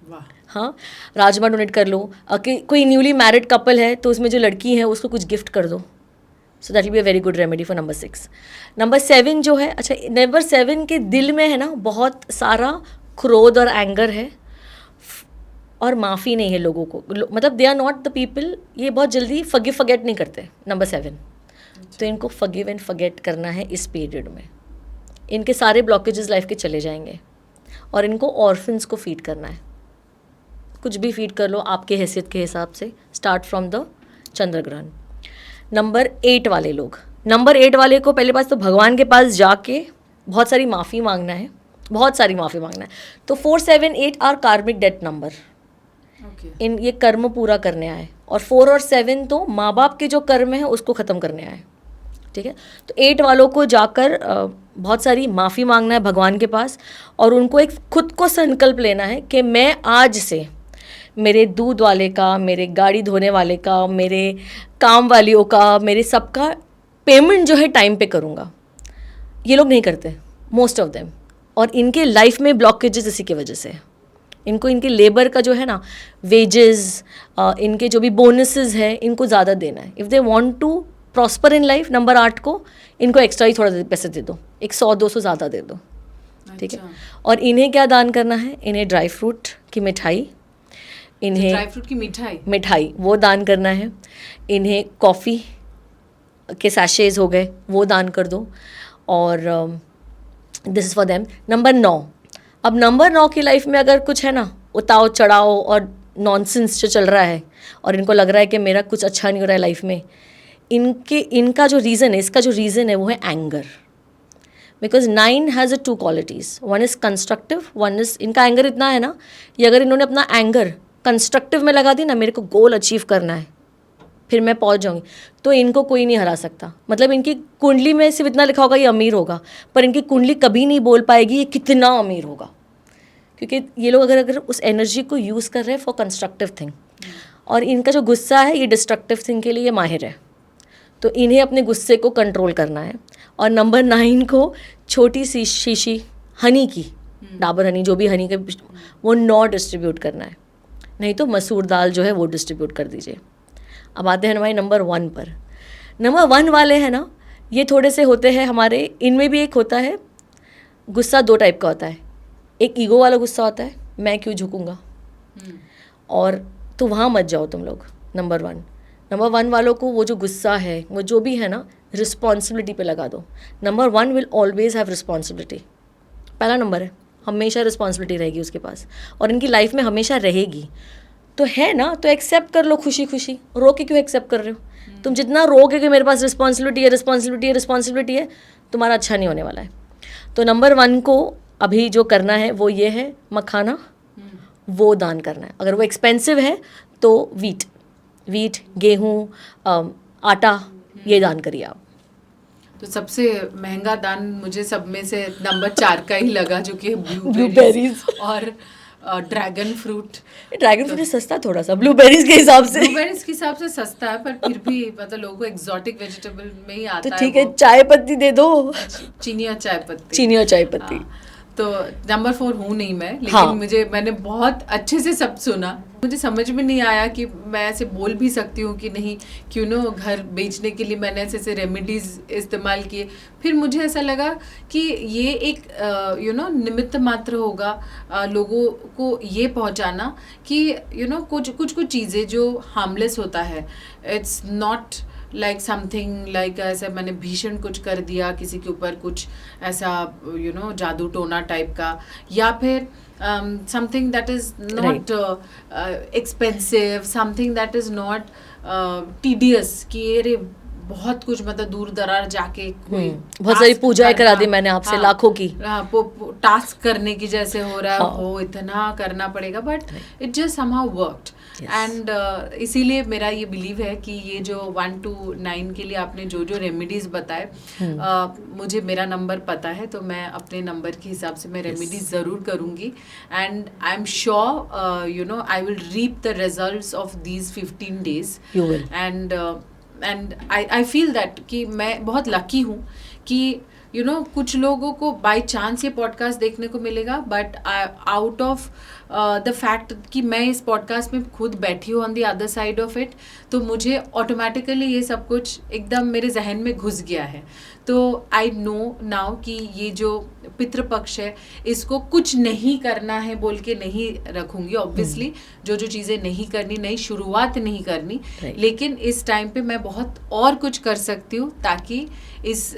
वाह।
हाँ, राजमा डोनेट कर लो। कि कोई न्यूली मैरिड कपल है तो उसमें जो लड़की है उसको कुछ गिफ्ट कर दो, so that will be a very good remedy for number 6। Number 7 जो है, अच्छा, नंबर 7 के दिल में है ना बहुत सारा क्रोध और एंगर है, और माफ़ी नहीं है लोगों को, मतलब they are not the people, ये बहुत जल्दी फॉरगिव फॉरगेट नहीं करते। नंबर 7, तो इनको फॉरगिव एंड फॉरगेट करना है इस पीरियड में। इनके सारे ब्लॉकेजेस लाइफ के चले जाएंगे, और इनको ऑर्फन्स को फीड करना है, कुछ भी फीड कर लो आपके हैसियत के हिसाब से, स्टार्ट फ्रॉम द चंद्र ग्रहण। नंबर 8 वाले लोग, नंबर 8 वाले को पहले पास तो भगवान के पास जाके बहुत सारी माफ़ी मांगना है, बहुत सारी माफ़ी मांगना है। तो 4, 7, 8 आर कार्मिक डेट नंबर, इन ये कर्म पूरा करने आए, और 4 और 7 तो माँ बाप के जो कर्म है उसको ख़त्म करने आए। ठीक है। तो 8 वालों को जाकर बहुत सारी माफ़ी मांगना है भगवान के पास, और उनको एक खुद को संकल्प लेना है कि मैं आज से मेरे दूध वाले का, मेरे गाड़ी धोने वाले का, मेरे काम वालियों का, मेरे सबका पेमेंट जो है टाइम पे करूँगा। ये लोग नहीं करते, मोस्ट ऑफ देम, और इनके लाइफ में ब्लॉकेजेस इसी की वजह से है। इनको इनके लेबर का जो है ना वेजेस, इनके जो भी बोनसेस है, इनको ज़्यादा देना है। If they want to prosper in life, number 8 को इनको एक्स्ट्रा ही थोड़ा पैसे दे दो, एक 100-200 ज़्यादा दे दो। ठीक है। और इन्हें क्या दान करना है, इन्हें ड्राई फ्रूट की मिठाई, इन्हें
ड्राई फ्रूट की
मिठाई वो दान करना है। इन्हें कॉफ़ी के सैशेज हो गए, वो दान कर दो, और this is for them. Number 9, अब नंबर 9 की लाइफ में अगर कुछ है ना उताव चढ़ाव और नॉनसेंस जो चल रहा है, और इनको लग रहा है कि मेरा कुछ अच्छा नहीं हो रहा है लाइफ में, इनका जो रीज़न है, इसका जो रीज़न है वो है anger. Because 9 has 2 qualities, one is constructive, one is, इनका एंगर इतना है ना, ये अगर इन्होंने अपना एंगर कंस्ट्रक्टिव में लगा दी ना, मेरे को गोल अचीव करना है, फिर मैं पहुंच जाऊंगी, तो इनको कोई नहीं हरा सकता। मतलब इनकी कुंडली में सिर्फ इतना लिखा होगा ये अमीर होगा, पर इनकी कुंडली कभी नहीं बोल पाएगी ये कितना अमीर होगा, क्योंकि ये लोग अगर उस एनर्जी को यूज़ कर रहे हैं फॉर कंस्ट्रक्टिव थिंग, और इनका जो गुस्सा है ये डिस्ट्रक्टिव थिंग के लिए माहिर है। तो इन्हें अपने गुस्से को कंट्रोल करना है, और नंबर 9 को छोटी सी शीशी हनी की, डाबर हनी, जो भी हनी के, वो 9 डिस्ट्रीब्यूट करना है। नहीं तो मसूर दाल जो है वो डिस्ट्रीब्यूट कर दीजिए। अब आते हैं हमारे नंबर 1 पर। नंबर 1 वाले हैं ना, ये थोड़े से होते हैं हमारे, इनमें भी एक होता है गुस्सा, 2 टाइप का होता है। एक ईगो वाला गुस्सा होता है, मैं क्यों झुकूंगा, और तो वहाँ मत जाओ तुम लोग। नंबर 1 वालों को वो जो गुस्सा है, वो जो भी है ना, रिस्पॉन्सिबिलिटी पे लगा दो। Number 1 will always have responsibility. पहला नंबर है, हमेशा रिस्पॉन्सिबिलिटी रहेगी उसके पास, और इनकी लाइफ में हमेशा रहेगी। तो है ना, तो एक्सेप्ट कर लो खुशी खुशी। रो के क्यों एक्सेप्ट कर रहे हो? तुम जितना रोगे कि मेरे पास रिस्पॉन्सिबिलिटी है, तुम्हारा अच्छा नहीं होने वाला है। तो नंबर 1 को अभी जो करना है वो ये है, मखाना वो दान करना है। अगर वो एक्सपेंसिव है तो वीट, गेहूँ, आटा, ये दान करिए आप।
तो सबसे महंगा दान मुझे सब में से नंबर 4 का ही लगा, जो कि
ब्लूबेरीज
और ड्रैगन फ्रूट
सस्ता थोड़ा सा ब्लूबेरीज के हिसाब से।
ब्लूबेरीज के हिसाब से सस्ता है, पर फिर भी मतलब लोगों को एक्सोटिक वेजिटेबल में ही आता है।
तो ठीक है, चाय पत्ती दे दो,
चीनी और चाय पत्ती। तो नंबर 4 हूँ नहीं मैं, लेकिन मैंने बहुत अच्छे से सब सुना। मुझे समझ में नहीं आया कि मैं ऐसे बोल भी सकती हूँ कि नहीं, क्यों नो घर बेचने के लिए मैंने ऐसे रेमेडीज इस्तेमाल किए। फिर मुझे ऐसा लगा कि ये एक निमित्त मात्र होगा लोगों को ये पहुँचाना कि कुछ चीज़ें जो हार्मलेस होता है, it's not like something like ऐसा मैंने भीषण कुछ कर दिया किसी के ऊपर, कुछ ऐसा जादू टोना टाइप का, या फिर something that is not expensive, something that is not tedious, कि अरे बहुत कुछ मतलब दूर दरार जाके कोई
बहुत सारी पूजाएं करा दी मैंने आपसे, लाखों की
टास्क करने की जैसे हो रहा है, हो इतना करना पड़ेगा, but it just somehow worked. And इसीलिए मेरा ये बिलीव है कि ये जो 1 to 9 के लिए आपने जो जो रेमेडीज बताए, मुझे मेरा नंबर पता है, तो मैं अपने नंबर के हिसाब से मैं रेमेडीज ज़रूर करूँगी। And I am sure I will reap the results of these 15 days। And I feel that कि मैं बहुत लकी हूँ कि कुछ लोगों को बाय चांस ये पॉडकास्ट देखने को मिलेगा, but out of the fact कि मैं इस पॉडकास्ट में खुद बैठी हूँ on the other side of it, तो मुझे ऑटोमेटिकली ये सब कुछ एकदम मेरे जहन में घुस गया है। तो आई नो नाउ कि ये जो पितृपक्ष है, इसको कुछ नहीं करना है बोल के नहीं रखूँगी। ऑब्वियसली जो चीज़ें नहीं करनी, नई शुरुआत नहीं करनी, लेकिन इस टाइम पे मैं बहुत और कुछ कर सकती हूँ ताकि इस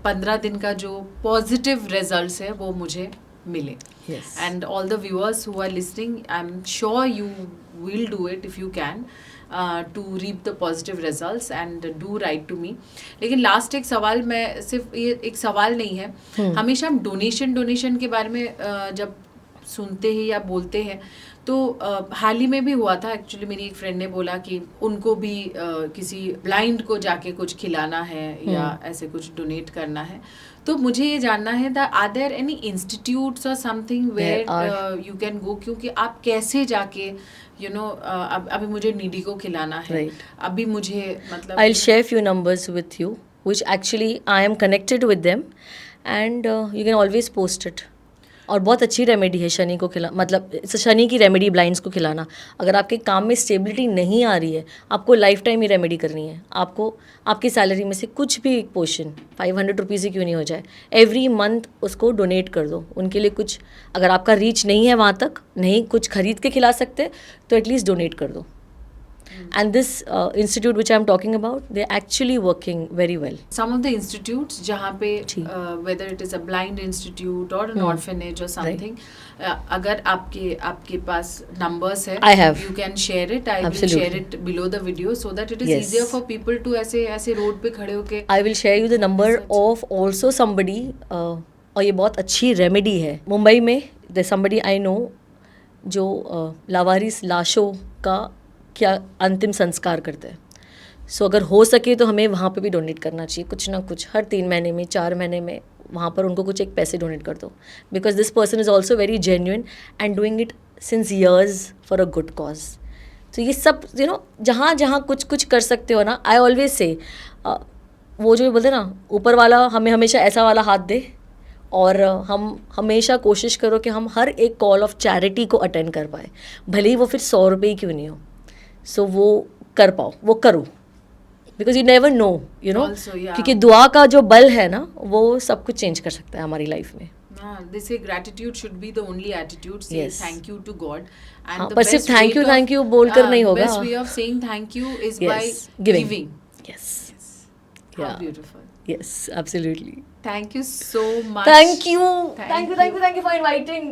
15 दिन का जो पॉजिटिव रिजल्ट्स है वो मुझे मिले। And all the viewers who are listening, I am sure you will do it if you can to reap the positive results and do write to me. लेकिन लास्ट एक सवाल, मैं सिर्फ ये एक सवाल नहीं है, हमेशा हम डोनेशन के बारे में जब सुनते हैं या बोलते हैं, तो हाल ही में भी हुआ था एक्चुअली, मेरी एक फ्रेंड ने बोला कि उनको भी किसी ब्लाइंड को जाके कुछ खिलाना है या ऐसे कुछ डोनेट करना है। तो मुझे ये जानना है that are there any institutes और something where you can go, क्योंकि आप कैसे जाके अभी मुझे नीडी को खिलाना है, अभी मुझे मतलब
I'll share few numbers with you which actually I am connected with them and you can always post it। और बहुत अच्छी रेमेडी है शनि को मतलब शनि की रेमेडी ब्लाइंड्स को खिलाना। अगर आपके काम में स्टेबिलिटी नहीं आ रही है, आपको लाइफ टाइम ही रेमेडी करनी है। आपको आपकी सैलरी में से कुछ भी एक पोर्शन 500 रुपीज़ ही क्यों नहीं हो जाए, एवरी मंथ उसको डोनेट कर दो उनके लिए कुछ। अगर आपका रीच नहीं है वहाँ तक, नहीं कुछ खरीद के खिला सकते, तो एटलीस्ट डोनेट कर दो। And this institute which I am talking about, they're actually working very well.
Some of the institutes जहाँ पे whether it is a blind institute or an orphanage or something, अगर आपके पास numbers है,
I have.
You can share it. I will share it below the video so that it is easier for people to ऐसे road पे खड़े होके।
I will share you the number of also somebody और ये बहुत अच्छी remedy है मुंबई में। there's somebody I know जो लावारिस लाशों का क्या अंतिम संस्कार करते हैं। सो अगर हो सके तो हमें वहाँ पे भी डोनेट करना चाहिए, कुछ ना कुछ हर 3 महीने में 4 महीने में वहाँ पर उनको कुछ एक पैसे डोनेट कर दो, because this person is also very genuine and doing it since years for a good cause. तो ये सब जहाँ जहाँ कुछ कर सकते हो ना, आई ऑलवेज से वो जो बोलते हैं ना, ऊपर वाला हमें हमेशा ऐसा वाला हाथ दे, और हम हमेशा कोशिश करो कि हम हर एक कॉल ऑफ चैरिटी को अटेंड कर पाए, भले ही वो फिर 100 रुपये ही क्यों नहीं हो। सो वो कर पाओ, वो करो, because you never know, you know,
Also, yeah.
क्योंकि दुआ का जो बल है ना, वो सब कुछ चेंज कर सकता है हमारी लाइफ में।
They say gratitude should be the only attitude. Say
Yes.
thank you to God. And
हाँ,
the
पर सिर्फ
best way
thank you बोलकर नहीं होगा।
Best way of saying thank you is by
Yes, giving.
giving.
Yes.
How
Yeah.
beautiful.
Yes, absolutely.
Thank you so much.
Thank you.
Thank
Thank you for inviting.